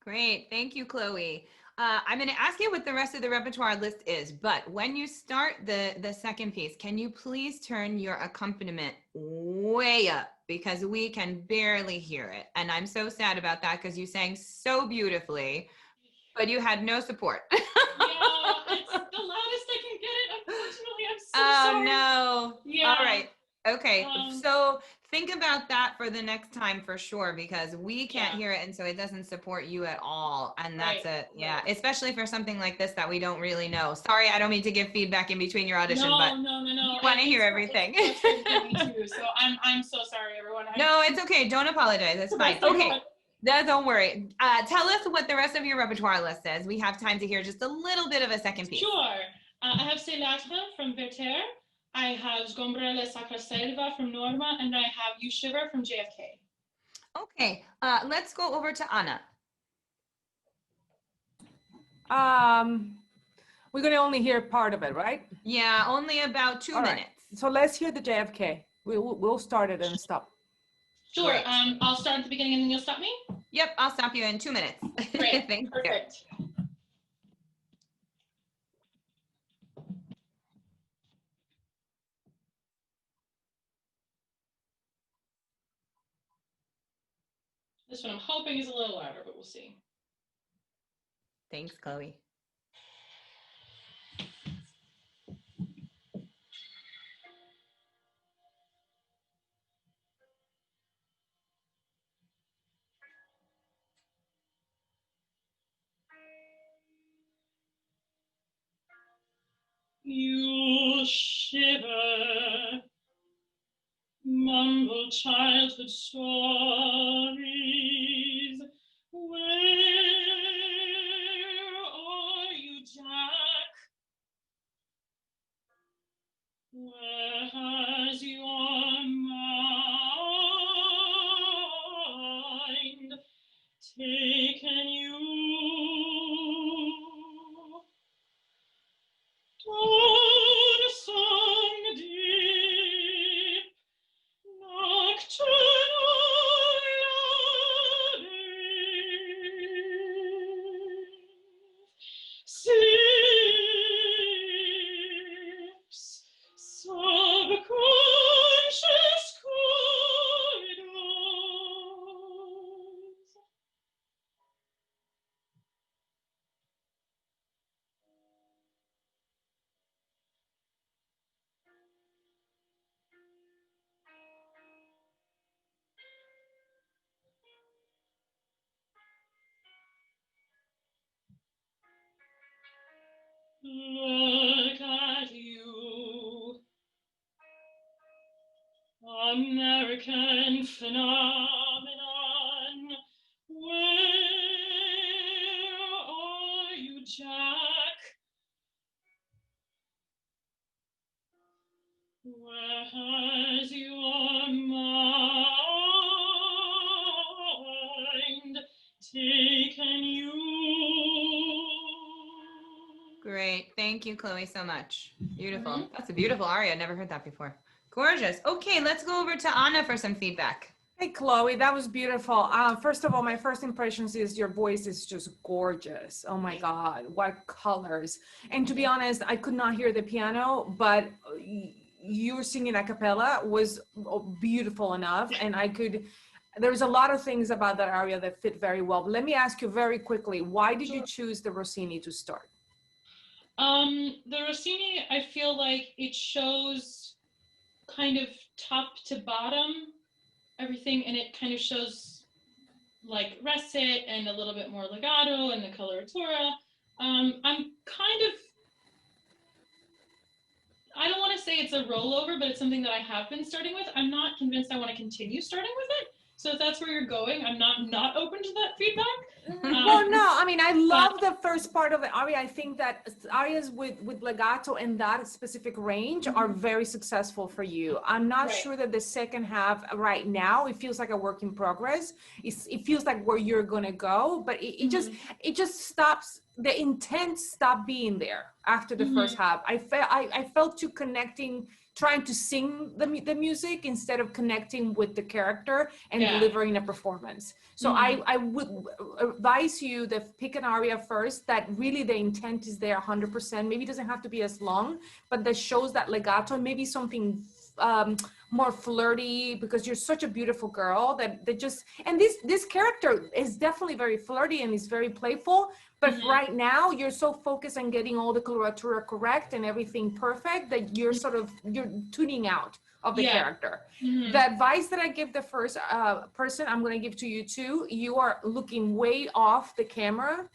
Great, thank you, Chloe. I'm going to ask you what the rest of the repertoire list is, but when you start the second piece, can you please turn your accompaniment way up because we can barely hear it. And I'm so sad about that because you sang so beautifully, but you had no support. Yeah, it's the loudest I can get it. Unfortunately, I'm so Oh, sorry. no. Yeah. All right. Okay. Um, So think about that for the next time for sure, because we can't Yeah. hear it. And so it doesn't support you at all. And that's Right, yeah, right. especially for something like this that we don't really know. Sorry, I don't mean to give feedback in between your audition, no, but no. you want to hear everything. It's frustrating me too. So I'm so sorry, everyone. No, it's okay. Don't apologize. It's fine. Okay. Don't worry. Tell us what the rest of your repertoire list is. We have time to hear just a little bit of a second piece. Sure. I have C'est l'Être from Werther. I have Sgombrele Sacra Selva from Norma, and I have You Shiver from JFK. Okay. Let's go over to Anna. We're going to only hear part of it, right? Yeah, only about 2 All right. minutes. So let's hear the JFK. We'll start it and stop. Sure. Great. I'll start at the beginning and then you'll stop me? Yep, I'll stop you in 2 minutes. Great. Thank you. Perfect. This one I'm hoping is a little louder, but we'll see. Thanks, Chloe. You shiver, mumble childhood stories. Where are you, Jack? Where has your mind taken you? Down some deep nocturnal lane sips subconscious corridors. Look at you, American phenomenon. Where are you, Jack? Where has your mind taken you? Great. Thank you, Chloe, so much. Beautiful. Mhm. That's a beautiful aria. Never heard that before. Gorgeous. Okay, let's go over to Anna for some feedback. Hey, Chloe, that was beautiful. First of all, my first impressions is your voice is just gorgeous. Oh my God, what colors. And to be honest, I could not hear the piano, but you singing a cappella was beautiful enough. And there's a lot of things about that aria that fit very well. But let me ask you very quickly, why did you choose the Rossini to start? The Rossini, I feel like it shows kind of top to bottom everything, and it kind of shows like recit and a little bit more legato and the coloratura. I'm kind of, I don't want to say it's a rollover, but it's something that I have been starting with. I'm not convinced I want to continue starting with it. So if that's where you're going, I'm not open to that feedback. Well, no, I mean, I love the first part of the aria. I think that arias with legato and that specific range are very successful for you. I'm not sure that the second half right now, it feels like a work in progress. It feels like where you're going to go, but it just stops. The intent stopped being there after the first half. I felt you connecting, trying to sing the music instead of connecting with the character and delivering a performance. So I would advise you to pick an aria first that really the intent is there 100%. Maybe it doesn't have to be as long, but that shows that legato, maybe something more flirty, because you're such a beautiful girl that just, and this character is definitely very flirty and is very playful. But right now you're so focused on getting all the coloratura correct and everything perfect that you're you're tuning out of the character. The advice that I give the first person, I'm going to give to you too. You are looking way off the camera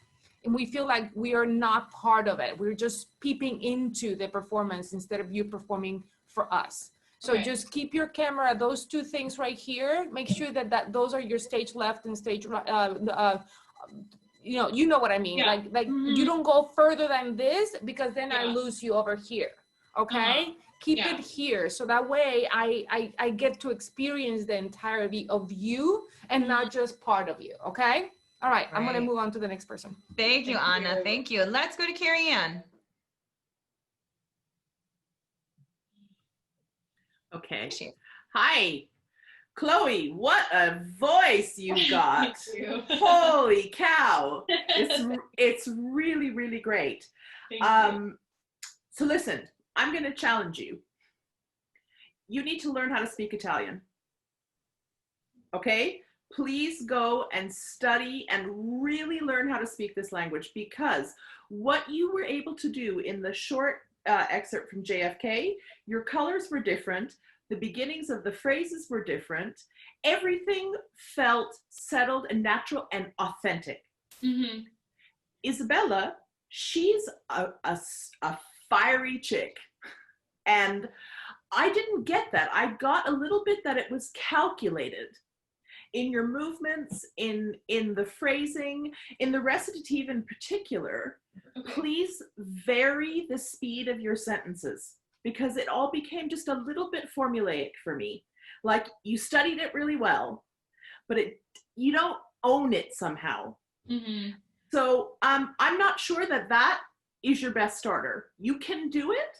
and we feel like we are not part of it. We're just peeping into the performance instead of you performing for us. So just keep your camera, those two things right here. Make sure that those are your stage left and stage right. You know what I mean? Like you don't go further than this, because then I lose you over here. Okay? Keep it here. So that way I get to experience the entirety of you and not just part of you. Okay? All right. I'm going to move on to the next person. Thank you, Anna. Thank you. Let's go to Carrie-Ann. Okay. Hi. Chloe, what a voice you got. Thank you. Holy cow. It's really, really great. So listen, I'm going to challenge you. You need to learn how to speak Italian. Okay? Please go and study and really learn how to speak this language, because what you were able to do in the short excerpt from JFK, your colors were different. The beginnings of the phrases were different. Everything felt settled and natural and authentic. Isabella, she's a fiery chick. And I didn't get that. I got a little bit that it was calculated in your movements, in the phrasing, in the recitative in particular. Please vary the speed of your sentences, because it all became just a little bit formulaic for me. Like, you studied it really well, but you don't own it somehow. So I'm not sure that is your best starter. You can do it,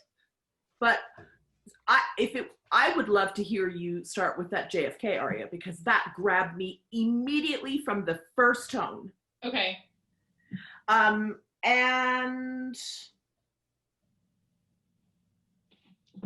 but I would love to hear you start with that JFK aria, because that grabbed me immediately from the first tone. Okay. And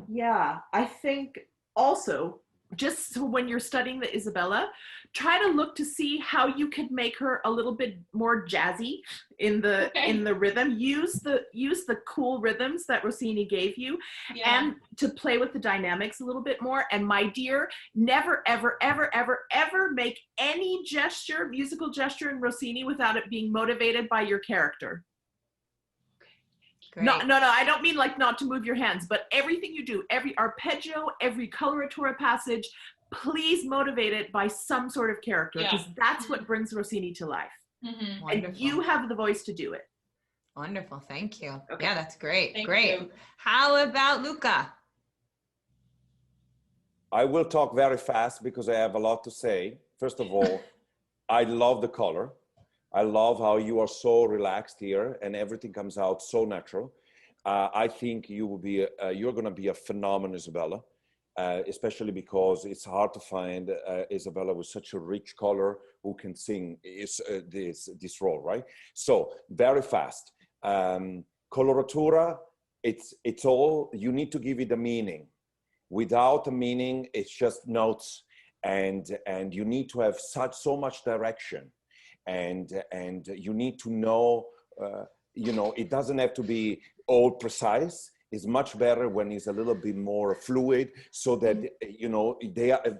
yeah, I think also, just so when you're studying the Isabella, try to look to see how you could make her a little bit more jazzy in the rhythm. Use the cool rhythms that Rossini gave you, and to play with the dynamics a little bit more. And my dear, never, ever, ever, ever, ever make any musical gesture in Rossini without it being motivated by your character. Great. No, I don't mean like not to move your hands, but everything you do, every arpeggio, every coloratura passage, please motivate it by some sort of character, because that's what brings Rossini to life. And you have the voice to do it. Wonderful. Thank you. Okay. Yeah, that's great. Thank great. you. How about Luca? I will talk very fast because I have a lot to say. First of all, I love the color. I love how you are so relaxed here and everything comes out so natural. I think you will be, you're going to be a phenomenal Isabella, especially because it's hard to find Isabella with such a rich color who can sing this role, right? So very fast. Coloratura, it's all, you need to give it a meaning. Without a meaning, it's just notes, and you need to have so much direction. And you need to know, you know, it doesn't have to be all precise. It's much better when it's a little bit more fluid, so that, you know,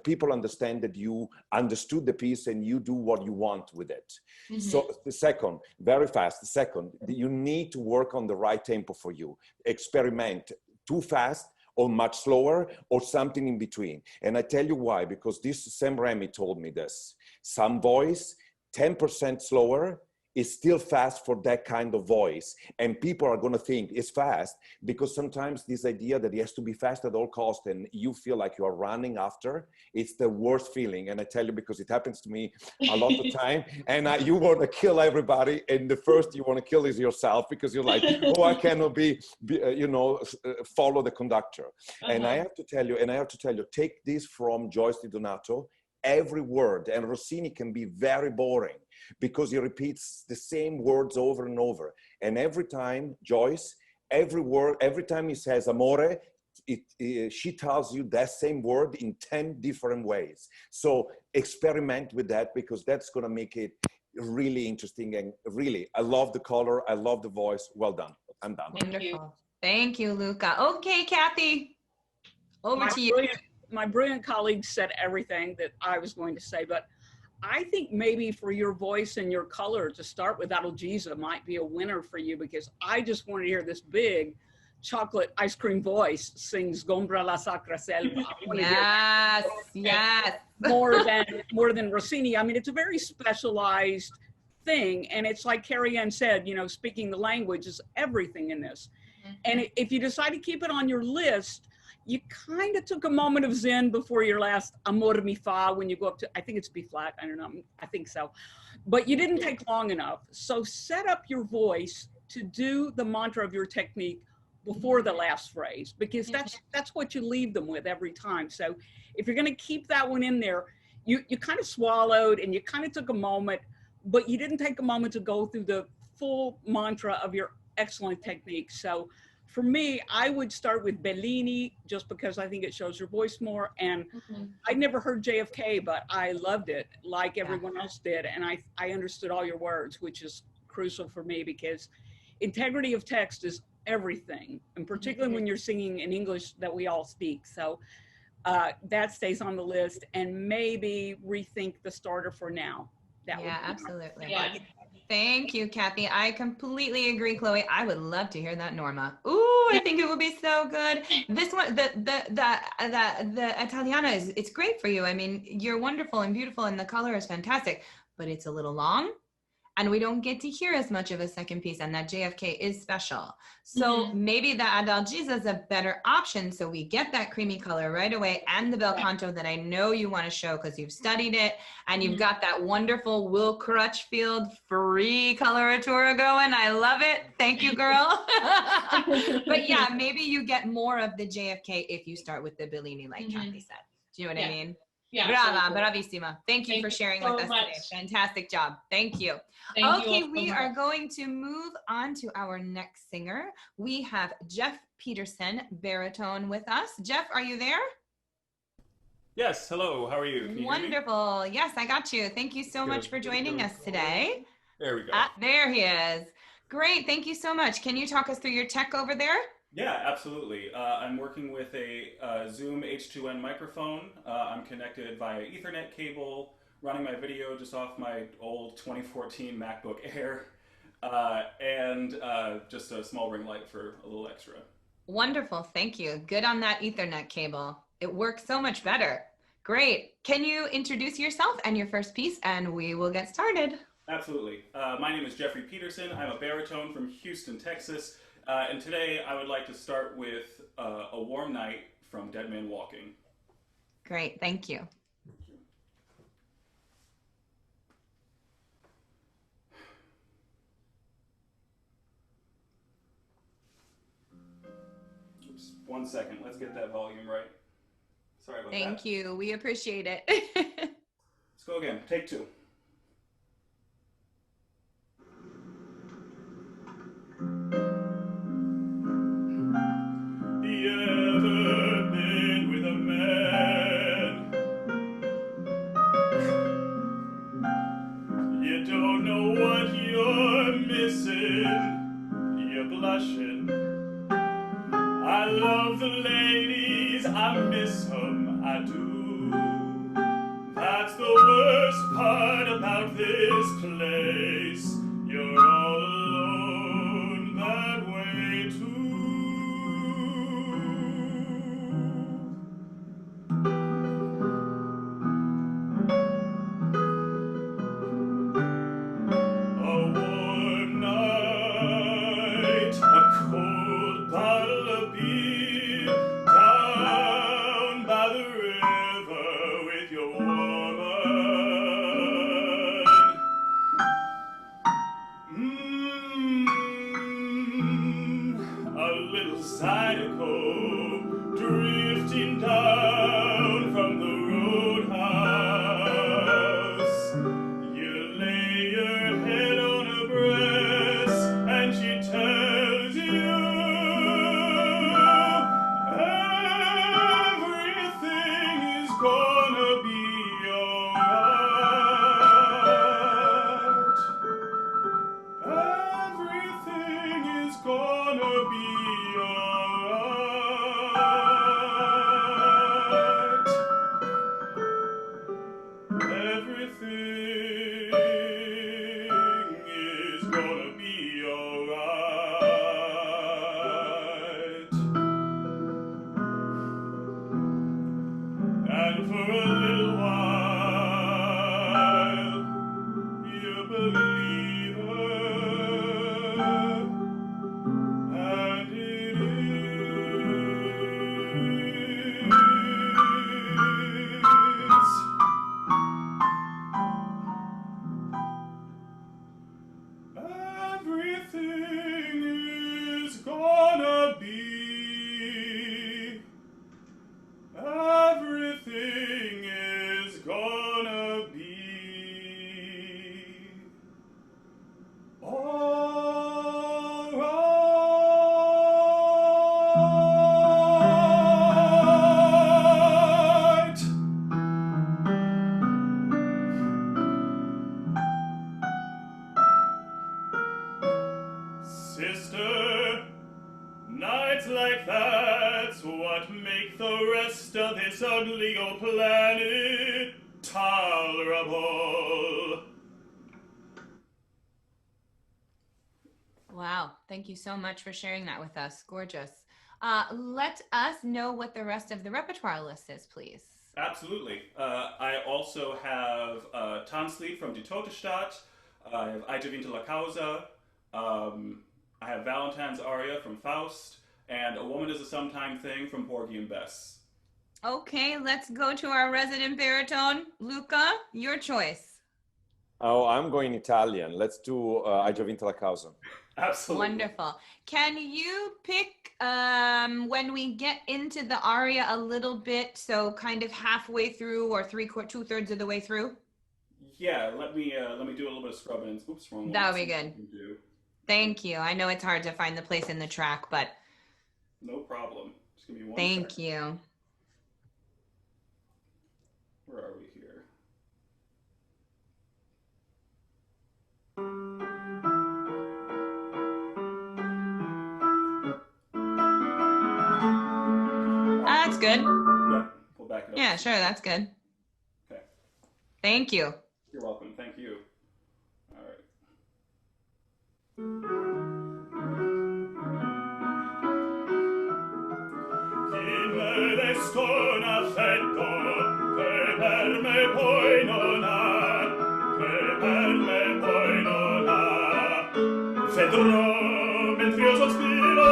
people understand that you understood the piece and you do what you want with it. So the second, very fast, the second, you need to work on the right tempo for you. Experiment too fast or much slower or something in between. And I tell you why, because this Sam Remy told me this. Some voice, 10% slower, is still fast for that kind of voice. And people are going to think it's fast, because sometimes this idea that it has to be fast at all costs and you feel like you are running after, it's the worst feeling. And I tell you, because it happens to me a lot of time, and you want to kill everybody, and the first you want to kill is yourself, because you're like, oh, I cannot follow the conductor. And I have to tell you, take this from Joyce Di Donato. Every word, and Rossini can be very boring because he repeats the same words over and over. And every time, Joyce, every word, every time he says amore, she tells you that same word in 10 different ways. So experiment with that, because that's going to make it really interesting. And really, I love the color. I love the voice. Well done. I'm done. Wonderful. Thank you, Luca. Okay, Kathy, over to you. My brilliant colleagues said everything that I was going to say, but I think maybe for your voice and your color to start with Adalgisa might be a winner for you, because I just want to hear this big chocolate ice cream voice sing Sgombra la Sacra Selva. Yes, yes. More than Rossini. I mean, it's a very specialized thing. And it's like Carrie-Ann said, you know, speaking the language is everything in this. And if you decide to keep it on your list, you kind of took a moment of zen before your last Amor mi fa, when you go up to, I think it's B flat, I don't know, I think so. But you didn't take long enough. So set up your voice to do the mantra of your technique before the last phrase, because that's what you leave them with every time. So if you're gonna keep that one in there, you kind of swallowed and you kind of took a moment, but you didn't take a moment to go through the full mantra of your excellent technique. So for me, I would start with Bellini, just because I think it shows your voice more. And I'd never heard JFK, but I loved it like everyone else did. And I understood all your words, which is crucial for me, because integrity of text is everything. And particularly when you're singing in English that we all speak. So that stays on the list, and maybe rethink the starter for now. Absolutely. Yeah. Thank you, Kathy. I completely agree, Chloe. I would love to hear that Norma. Ooh, I think it would be so good. This one, the Italiana it's great for you. I mean, you're wonderful and beautiful, and the color is fantastic, but it's a little long, and we don't get to hear as much of a second piece, and that JFK is special. So maybe the Adalgisa is a better option, so we get that creamy color right away, and the bel canto that I know you want to show because you've studied it, and you've got that wonderful Will Crutchfield free coloratura going. I love it. Thank you, girl. But yeah, maybe you get more of the JFK if you start with the Bellini, like Kathy said. Do you know what I mean? Yeah. Brava, bravissima. Thank you for sharing with us today. Fantastic job. Thank you. Okay, we are going to move on to our next singer. We have Geoff Peterson, baritone, with us. Geoff, are you there? Yes, hello, how are you? Can you Wonderful. Hear me? Yes, I got you. Thank you so much for joining us today. There we go. There he is. Great, thank you so much. Can you talk us through your tech over there? Yeah, absolutely. I'm working with a Zoom H2N microphone. I'm connected via Ethernet cable, running my video just off my old 2014 MacBook Air, and just a small ring light for a little extra. Wonderful, thank you. Good on that Ethernet cable. It works so much better. Great. Can you introduce yourself and your first piece, and we will get started. Absolutely. My name is Geoffrey Peterson. I'm a baritone from Houston, Texas. And today I would like to start with A Warm Night from Dead Man Walking. Great, thank you. Oops, 1 second, let's get that volume right. Sorry about that. Thank you, we appreciate it. Let's go again, take two. blushing. I love the ladies, I miss them, I do. That's the worst part about this place. You're all alone that way too. A warm night, a cold bottle of beer, down by the river with your woman. A little Zytke drifting down from the roadhouse. You lay your head on her breast and she tells you everything is gonna be alright. Everything is gonna be alright. Everything is gonna be alright. And for a little while, you believe her, and it is. Everything is gonna be. Everything is gonna be. Alright. Sister, nights like that's what make the rest of this ugly old planet tolerable. Wow, thank you so much for sharing that with us. Gorgeous. Let us know what the rest of the repertoire list is, please. Absolutely. I also have Tanzlied from Die Tote Stadt. I have I Giovinte la Causa. I have Valentine's aria from Faust. And A Woman is a Sometime Thing from Porgy and Bess. Okay, let's go to our resident baritone. Luca, your choice. Oh, I'm going Italian. Let's do I Giovinte la Causa. Absolutely. Wonderful. Can you pick when we get into the aria a little bit, so kind of halfway through or 2/3 of the way through? Yeah, let me do a little bit of scrubbing. Oops, wrong one. That would be good. Thank you. I know it's hard to find the place in the track, but No problem. Just give me one thank second. you. Where are we here? That's good. Yep, we'll back it up. Yeah, sure, that's good. Okay. Thank you. You're welcome. Thank you. All right. Chi me desto un affetto che per me poi non ha, che per me poi non ha. Vedrò mentre io sospiro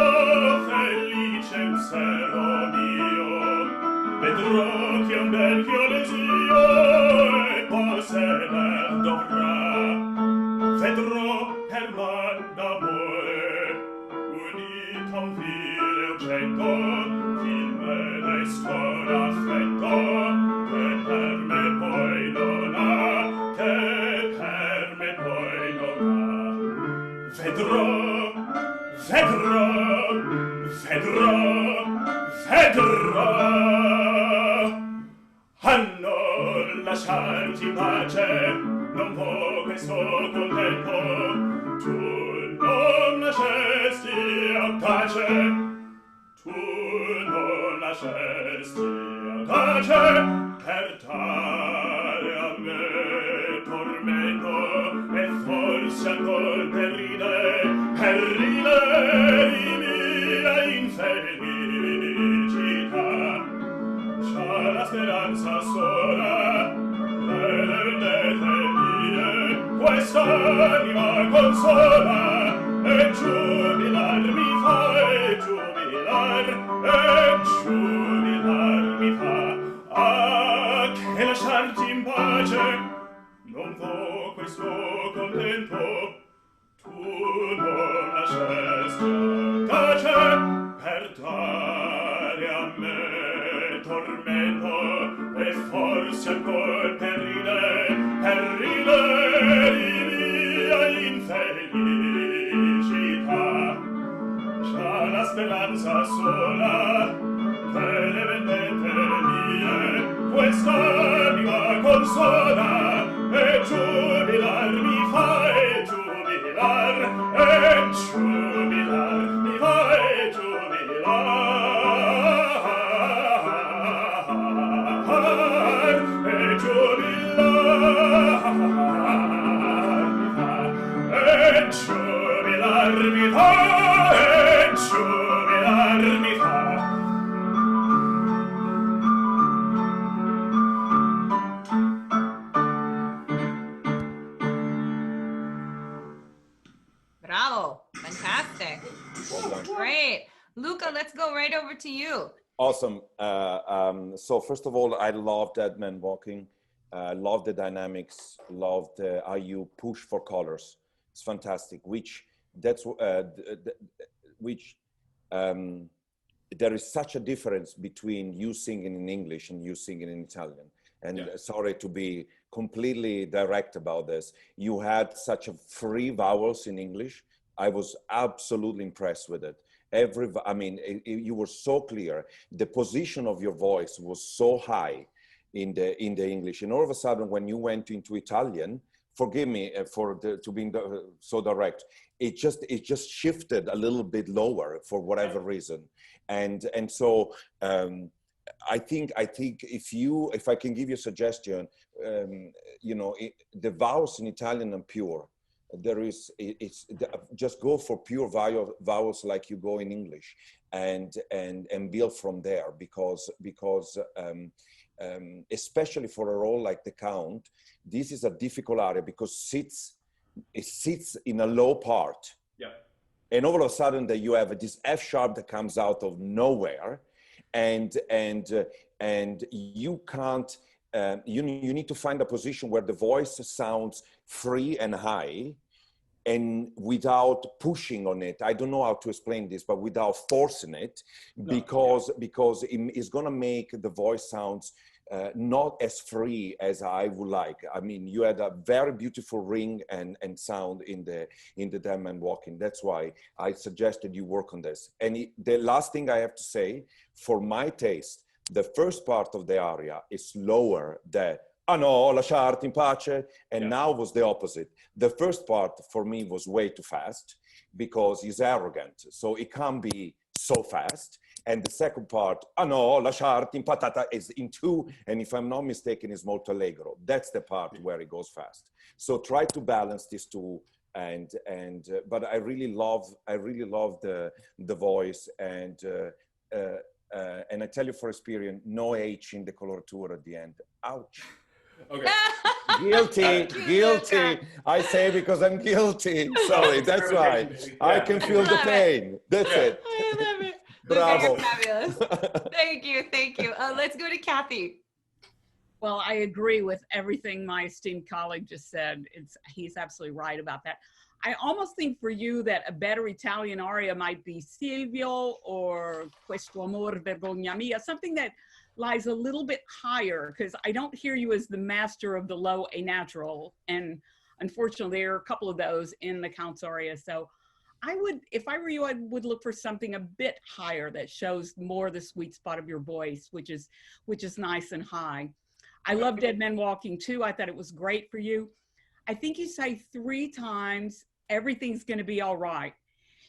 felice un sero mio, vedrò che un bel desio e poi se ne dovrà. Vedrò per man d'amore unito a un vile oggetto, chi me desto un affetto che per me poi non ha, che per me poi non ha. Vedrò, vedrò, vedrò, vedrò. A non lasciarti in pace, non può questo contento. Tu non lasciasti pace, tu non lasceresti audace per dare a me tormento e forse ancor per ridere di mia infelicità. C'ha la speranza sola delle vendette mie, quest'anima consola e giubilar mi fa, ah, che lasciarti in pace non può questo contento, tu non lasceresti audace per dare a me tormento e forse ancor per ridere di mia infelicità. C'ha la speranza sola delle vendette mie, quest'anima consola e giubilar mi fa, mi fa Bravo. Fantastic. Great. Luca, let's go right over to you. Awesome. So first of all, I love Dead Man Walking. Love the dynamics. Love how you push for colors. It's fantastic. There is such a difference between you singing in English and you singing in Italian. And sorry to be completely direct about this. You had such a free vowels in English. I was absolutely impressed with it. You were so clear. The position of your voice was so high in the English. And all of a sudden, when you went into Italian, forgive me to being so direct, it just shifted a little bit lower for whatever reason. And so I think if I can give you a suggestion, the vowels in Italian are pure. Just go for pure vowels like you go in English, and build from there, because especially for a role like the Count, this is a difficult area because it sits in a low part. Yeah. And all of a sudden that you have this F sharp that comes out of nowhere, and you can't. You need to find a position where the voice sounds free and high, and without pushing on it. I don't know how to explain this, but without forcing it, because it's going to make the voice sounds not as free as I would like. I mean, you had a very beautiful ring and sound in the Dead Man Walking. That's why I suggested you work on this. And the last thing I have to say, for my taste, the first part of the aria is slower than "Ah no, lasciarti in pace," and now was the opposite. The first part for me was way too fast because he's arrogant, so it can't be so fast. And the second part, "Ah no, lasciarti in patata," is in two, and if I'm not mistaken, is molto allegro. That's the part where it goes fast. So try to balance these two. But I really love the voice, and I tell you for experience, no H in the coloratura at the end. Ouch. Okay. Guilty. I say because I'm guilty. Sorry, that's why. I can feel the pain. That's it. I love it. Bravo. Luca, you're fabulous. Thank you. Let's go to Kathy. Well, I agree with everything my esteemed colleague just said. He's absolutely right about that. I almost think for you that a better Italian aria might be Silvio or Questo amor vergogna mia, something that lies a little bit higher, because I don't hear you as the master of the low A natural. And unfortunately, there are a couple of those in the Count's aria. So I would, if I were you, I would look for something a bit higher that shows more the sweet spot of your voice, which is nice and high. I love Dead Men Walking too. I thought it was great for you. I think you say 3 times, everything's going to be all right.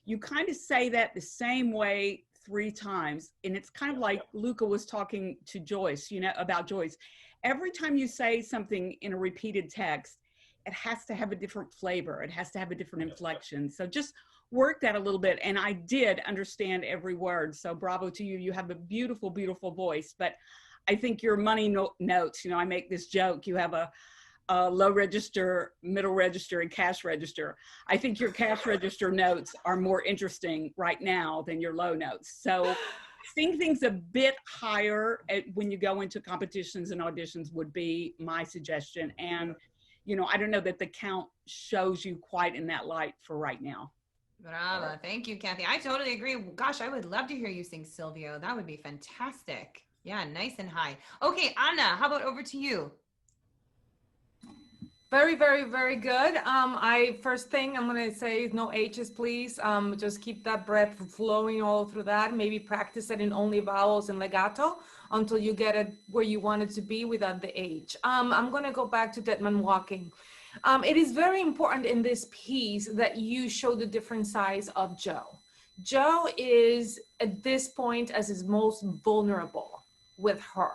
you kind of say that the same way 3 times. And it's kind of like Luca was talking to Joyce, you know, about Joyce. Every time you say something in a repeated text, it has to have a different flavor. It has to have a different inflection. So just work that a little bit. And I did understand every word. So bravo to you. You have a beautiful, beautiful voice. But I think your money notes, you know, I make this joke. You have a low register, middle register, and cash register. I think your cash register notes are more interesting right now than your low notes. So sing things a bit higher when you go into competitions and auditions would be my suggestion. And, you know, I don't know that the count shows you quite in that light for right now. Bravo. Thank you, Kathy. I totally agree. Gosh, I would love to hear you sing Silvio. That would be fantastic. Yeah, nice and high. Okay, Anna, how about over to you? Very, very, very good. First thing I'm gonna say is no H's, please. Just keep that breath flowing all through that. Maybe practice it in only vowels and legato until you get it where you want it to be without the H. I'm gonna go back to Dead Man Walking. It is very important in this piece that you show the different sides of Joe. Joe is at this point as his most vulnerable with her.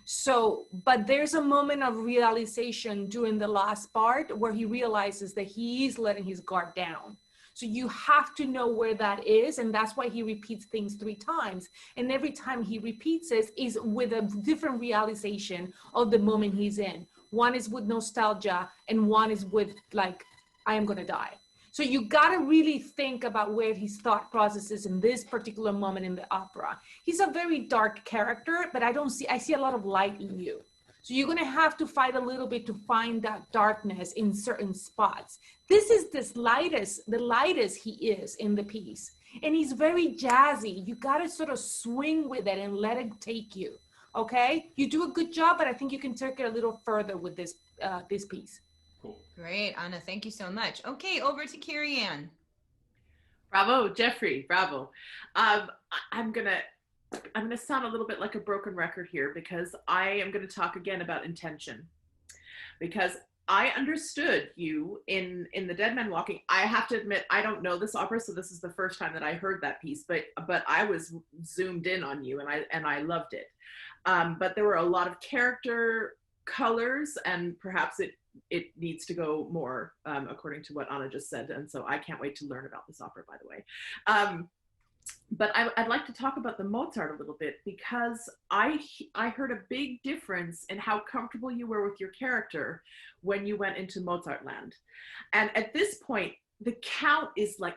So, but there's a moment of realization during the last part where he realizes that he is letting his guard down. So you have to know where that is. And that's why he repeats things 3 times. And every time he repeats it is with a different realization of the moment he's in. One is with nostalgia and one is with like, I am gonna die. So you gotta really think about where his thought process is in this particular moment in the opera. He's a very dark character, but I see a lot of light in you. So you're gonna have to fight a little bit to find that darkness in certain spots. This is the lightest he is in the piece. And he's very jazzy. You gotta sort of swing with it and let it take you, okay? You do a good job, but I think you can take it a little further with this piece. Cool. Great, Anna, thank you so much. Okay, over to Carrie-Ann. Bravo, Jeffrey, bravo. I'm gonna sound a little bit like a broken record here because I am gonna talk again about intention. Because I understood you in the Dead Man Walking. I have to admit, I don't know this opera, so this is the first time that I heard that piece, but I was zoomed in on you and I loved it. But there were a lot of character colors and perhaps it needs to go more according to what Anna just said. And so I can't wait to learn about this opera, by the way. But I'd like to talk about the Mozart a little bit because I heard a big difference in how comfortable you were with your character when you went into Mozart land. And at this point, the Count is like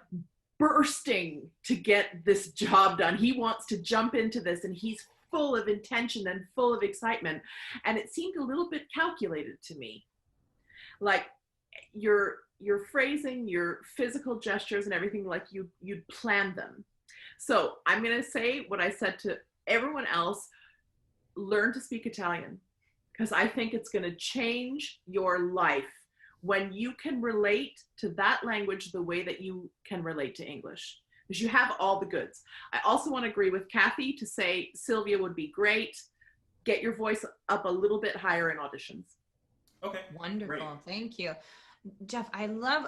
bursting to get this job done. He wants to jump into this and he's full of intention and full of excitement. And it seemed a little bit calculated to me. Like your phrasing, your physical gestures and everything, like you'd planned them. So I'm going to say what I said to everyone else, learn to speak Italian, because I think it's going to change your life when you can relate to that language the way that you can relate to English, because you have all the goods. I also want to agree with Kathy to say Sylvia would be great. Get your voice up a little bit higher in auditions. Okay. Wonderful. Great. Thank you. Geoff, I love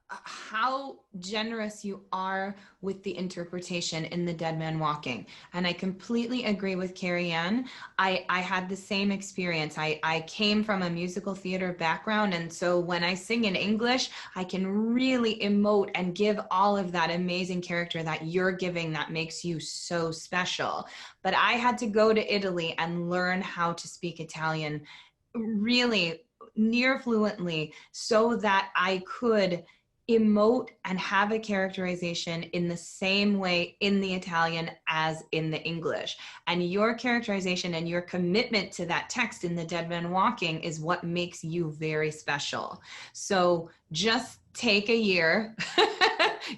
how generous you are with the interpretation in The Dead Man Walking. And I completely agree with Carrie-Ann. I had the same experience. I came from a musical theater background. And so when I sing in English, I can really emote and give all of that amazing character that you're giving that makes you so special. But I had to go to Italy and learn how to speak Italian really near fluently so that I could emote and have a characterization in the same way in the Italian as in the English. And your characterization and your commitment to that text in The Dead Man Walking is what makes you very special. So just take a year,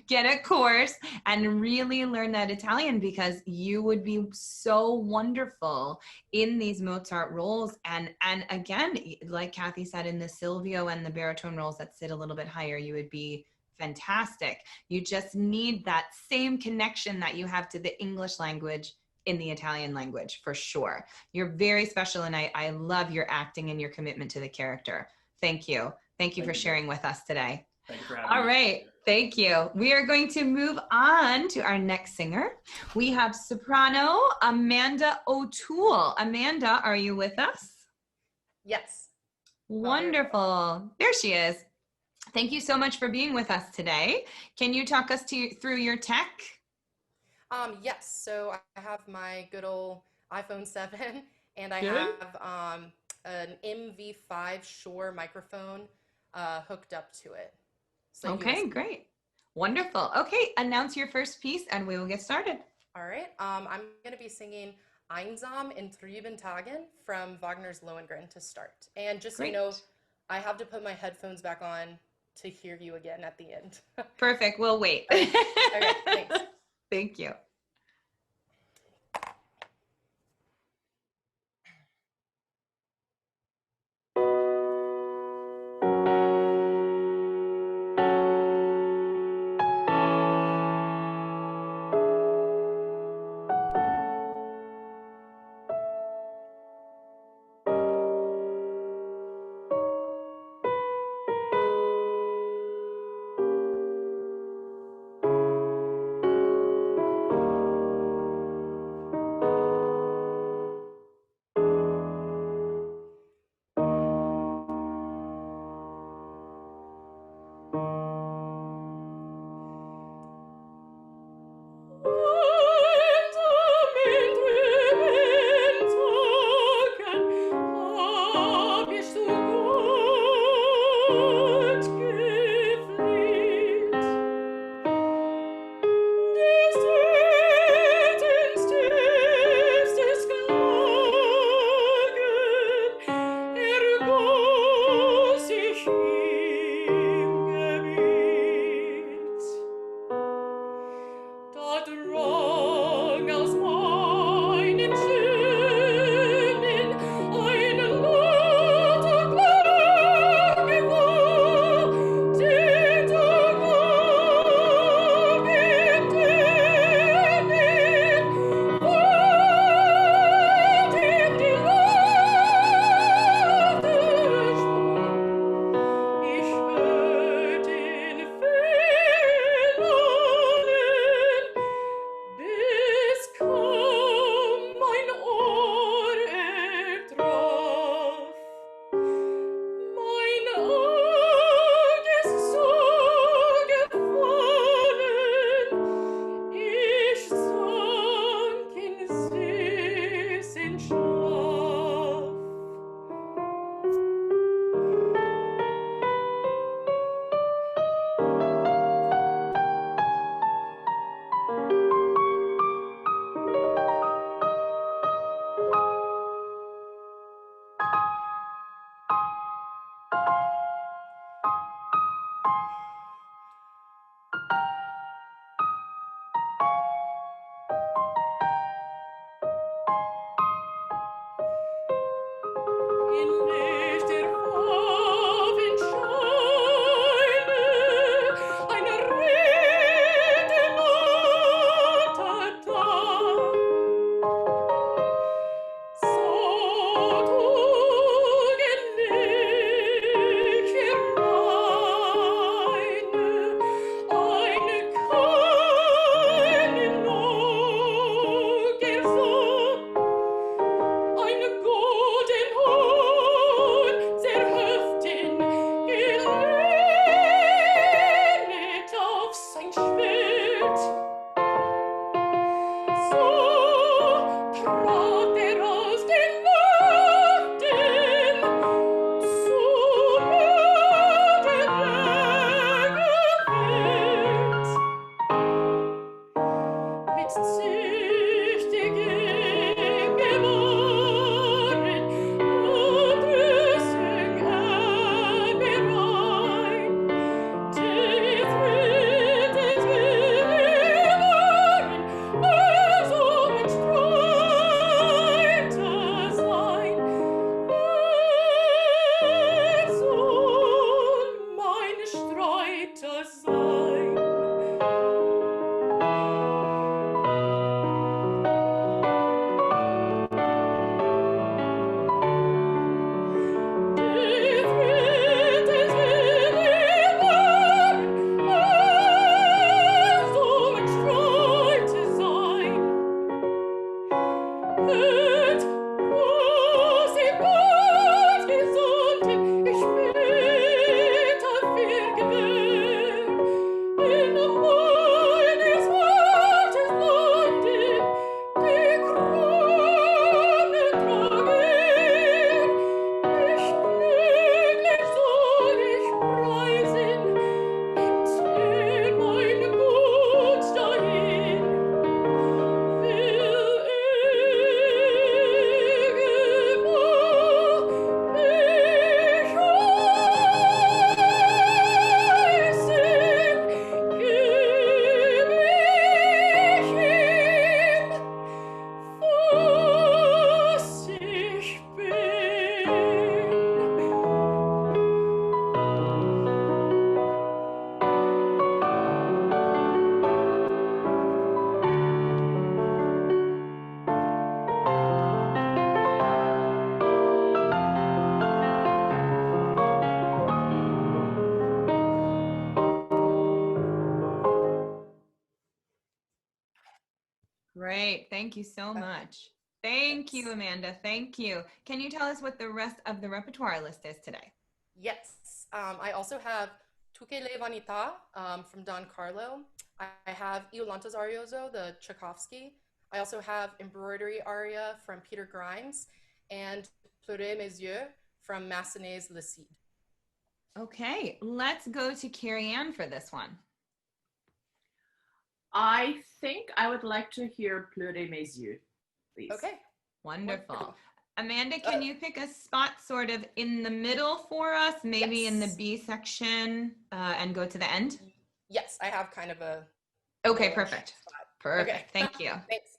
get a course, and really learn that Italian, because you would be so wonderful in these Mozart roles. And again, like Kathy said, in the Silvio and the baritone roles that sit a little bit higher, you would be fantastic. You just need that same connection that you have to the English language in the Italian language, for sure. You're very special, and I love your acting and your commitment to the character. Thank you. Thank you for sharing with us today. Thank you for having me. All right. Thank you. We are going to move on to our next singer. We have soprano Amanda O'Toole. Amanda, are you with us? Yes. Wonderful. There she is. Thank you so much for being with us today. Can you talk us through your tech? Yes. So I have my good old iPhone 7, and I Good. have an MV5 Shure microphone hooked up to it. So Okay, great. Wonderful. Okay, announce your first piece and we will get started. All right. I'm going to be singing Einsam in Trüben Tagen from Wagner's Lohengrin to start. And just so you know, I have to put my headphones back on to hear you again at the end. Perfect. We'll wait. Okay, thanks. Thank you. Great. Thank you so much. Thank you, Amanda. Thank you. Can you tell us what the rest of the repertoire list is today? Yes. I also have Tutte le vanità from Don Carlo. I have Iolanta's Arioso, the Tchaikovsky. I also have Embroidery Aria from Peter Grimes and Pleurer mes yeux from Massenet's Le Cid. Okay, let's go to Carrie-Ann for this one. I think I would like to hear Pleurer mes yeux, please. Okay. Wonderful. Amanda, can you pick a spot sort of in the middle for us, maybe in the B section, and go to the end? Yes, I have kind of a... Okay, perfect. Perfect. Okay. Thank you. Thanks.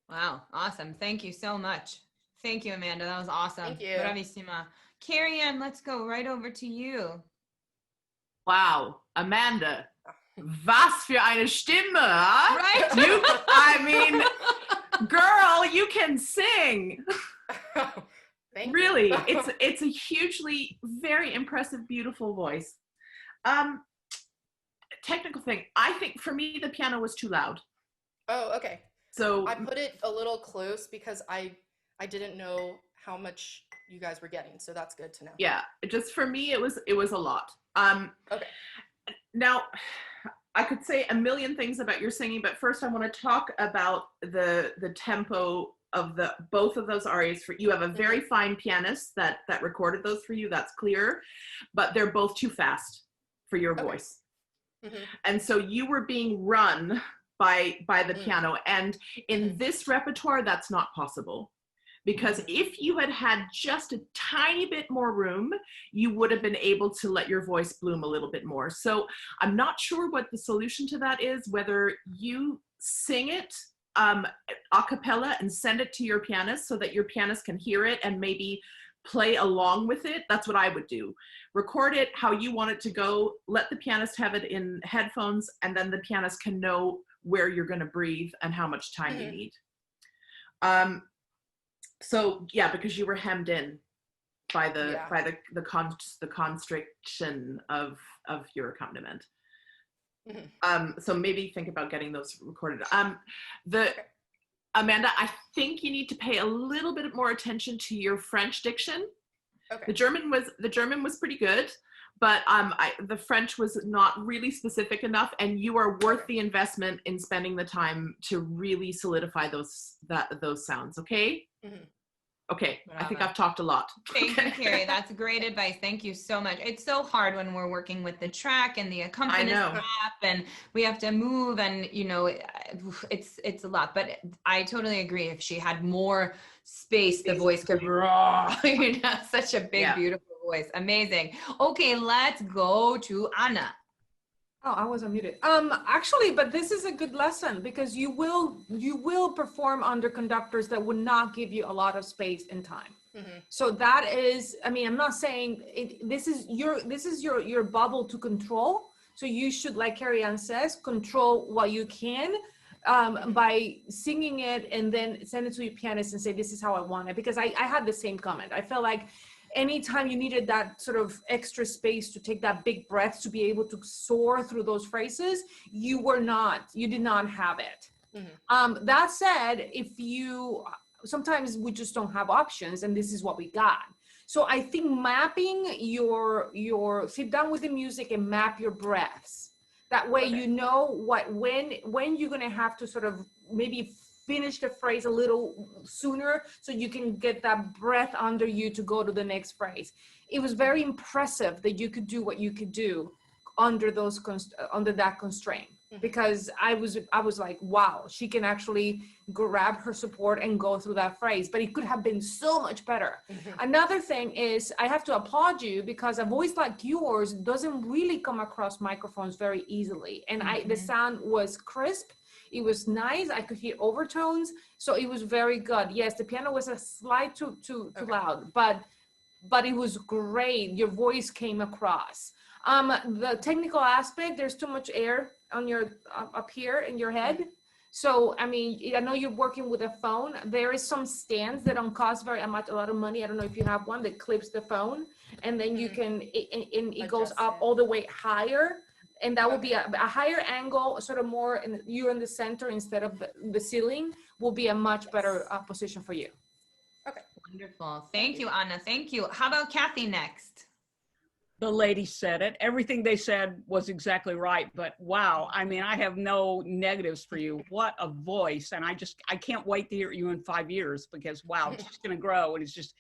Wow, awesome. Thank you so much. Thank you, Amanda. That was awesome. Thank you. Bravissima. Carrie-Ann, let's go right over to you. Wow, Amanda, Was für eine Stimme, huh? Right? I mean, girl, you can sing. Really, it's a hugely, very impressive, beautiful voice. Technical thing, I think for me the piano was too loud. Oh, okay. So I put it a little close because I didn't know how much you guys were getting, so that's good to know. Yeah, just for me it was a lot. Okay. Now I could say a million things about your singing, but first I want to talk about the tempo of both of those arias. For you have a very fine pianist that recorded those for you, that's clear, but they're both too fast for your voice. And so you were being run by the piano, and in this repertoire that's not possible, because if you had just a tiny bit more room, you would have been able to let your voice bloom a little bit more. So I'm not sure what the solution to that is, whether you sing it a cappella and send it to your pianist so that your pianist can hear it and maybe play along with it. That's what I would do. Record it how you want it to go, let the pianist have it in headphones, and then the pianist can know where you're going to breathe and how much time you need. So yeah, because you were hemmed in by the constriction of your accompaniment. So maybe think about getting those recorded. Amanda, I think you need to pay a little bit more attention to your French diction. The German was pretty good, but the French was not really specific enough, and you are worth the investment in spending the time to really solidify those sounds. Okay. Okay, I think I've talked a lot. Thank you, Carrie. That's great advice. Thank you so much. It's so hard when we're working with the track and the accompanist map, and we have to move, and it's a lot. But I totally agree. If she had more space, the voice could raw. Such a big, beautiful voice. Amazing. Okay, let's go to Anna. Oh, I was unmuted. Actually, but this is a good lesson, because you will perform under conductors that would not give you a lot of space and time. So that is, I mean, I'm not saying this is your bubble to control. So you should, like Carrie-Ann says, control what you can by singing it, and then send it to your pianist and say, this is how I want it. Because I had the same comment. I felt like anytime you needed that sort of extra space to take that big breath to be able to soar through those phrases, you did not have it. That said, sometimes we just don't have options, and this is what we got. So I think mapping your sit down with the music and map your breaths. That way you know when you're gonna have to sort of maybe finish the phrase a little sooner, so you can get that breath under you to go to the next phrase. It was very impressive that you could do what you could do under that constraint, because I was like, wow, she can actually grab her support and go through that phrase, but it could have been so much better. Another thing is, I have to applaud you, because a voice like yours doesn't really come across microphones very easily, and the sound was crisp. It was nice. I could hear overtones, so it was very good. Yes, the piano was a slight too loud, but it was great. Your voice came across. The technical aspect, there's too much air on your up here in your head. So I mean, I know you're working with a phone. There is some stands that don't cost a lot of money. I don't know if you have one that clips the phone, and then you can it goes up all the way higher. And that will be a higher angle, sort of more, you're in the center instead of the ceiling, will be a much better position for you. Okay. Wonderful. Thank you, Anna. Thank you. How about Kathy next? The lady said it. Everything they said was exactly right. But wow, I mean, I have no negatives for you. What a voice. And I can't wait to hear you in 5 years, because wow, it's just going to grow. And it's just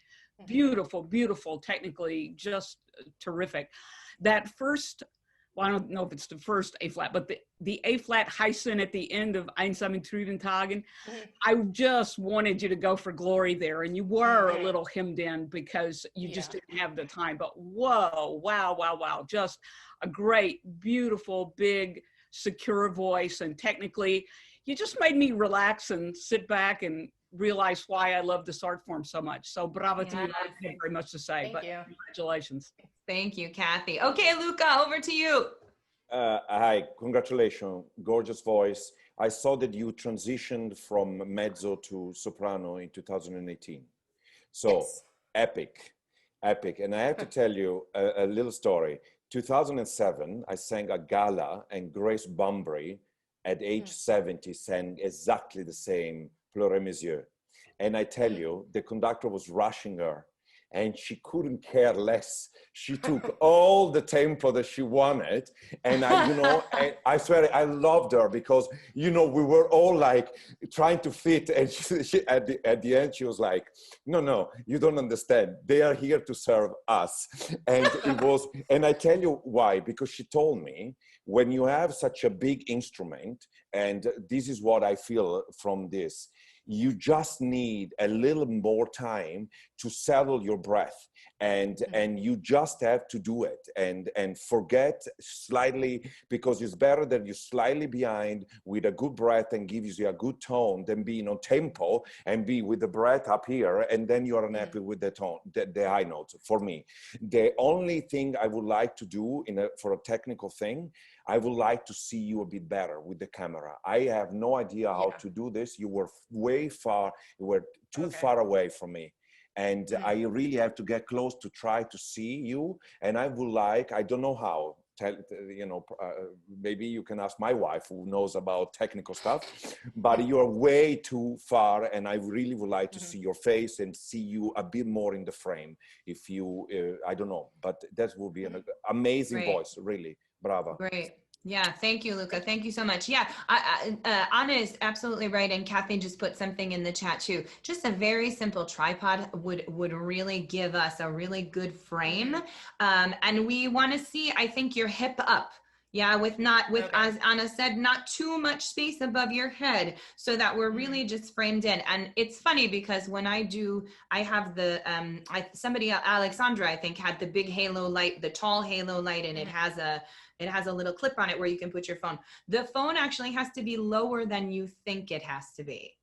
beautiful, beautiful, technically just terrific. That first, well, I don't know if it's the first A flat, but the A flat Heisen at the end of Einsam in Trüben Tagen, I just wanted you to go for glory there, and you were a little hemmed in because you just didn't have the time. But whoa, wow, wow, wow, just a great, beautiful, big, secure voice, and technically, you just made me relax and sit back and realize why I love this art form so much. So bravo to you. I don't have very much to say, but congratulations. Thank you, Kathy. Okay, Luca, over to you. Hi, congratulations, gorgeous voice. I saw that you transitioned from mezzo to soprano in 2018. So Yes. epic, epic. And I have to tell you a little story. 2007, I sang a gala, and Grace Bumbry at age 70 sang exactly the same Pleurez mes yeux. And I tell you, the conductor was rushing her, and she couldn't care less. She took all the tempo that she wanted. And I swear I loved her because, we were all like trying to fit. And she at the end, she was like, no, you don't understand. They are here to serve us. And and I tell you why, because she told me, when you have such a big instrument, and this is what I feel from this, you just need a little more time to settle your breath, and you just have to do it and forget slightly, because it's better that you're slightly behind with a good breath and gives you a good tone than being on tempo and be with the breath up here and then you are unhappy with the tone, the high notes. For me, the only thing I would like to do for a technical thing, I would like to see you a bit better with the camera. I have no idea how to do this. You were way far, you were too far away from me. And I really have to get close to try to see you. And I would like, I don't know how, maybe you can ask my wife who knows about technical stuff, but you're way too far. And I really would like to see your face and see you a bit more in the frame. If you, I don't know, but that would be an amazing voice, really. Bravo. Great. Yeah, thank you, Luca. Thank you so much. Yeah, Anna is absolutely right, and Kathy just put something in the chat too. Just a very simple tripod would really give us a really good frame, and we want to see, I think, your hip up. Yeah, as Anna said, not too much space above your head, so that we're really just framed in. And it's funny because when I have the Alexandra, I think, had the big halo light, the tall halo light, and it has a little clip on it where you can put your phone. The phone actually has to be lower than you think it has to be.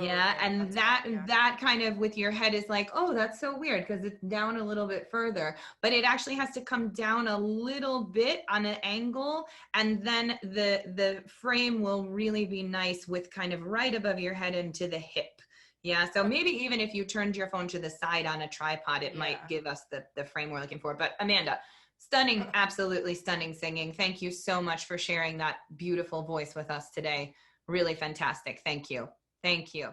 And that kind of with your head is like, oh, that's so weird because it's down a little bit further, but it actually has to come down a little bit on an angle, and then the frame will really be nice with kind of right above your head and to the hip. Yeah, so maybe even if you turned your phone to the side on a tripod, it might give us the frame we're looking for. But Amanda, stunning, absolutely stunning singing. Thank you so much for sharing that beautiful voice with us today. Really fantastic. Thank you. Thank you.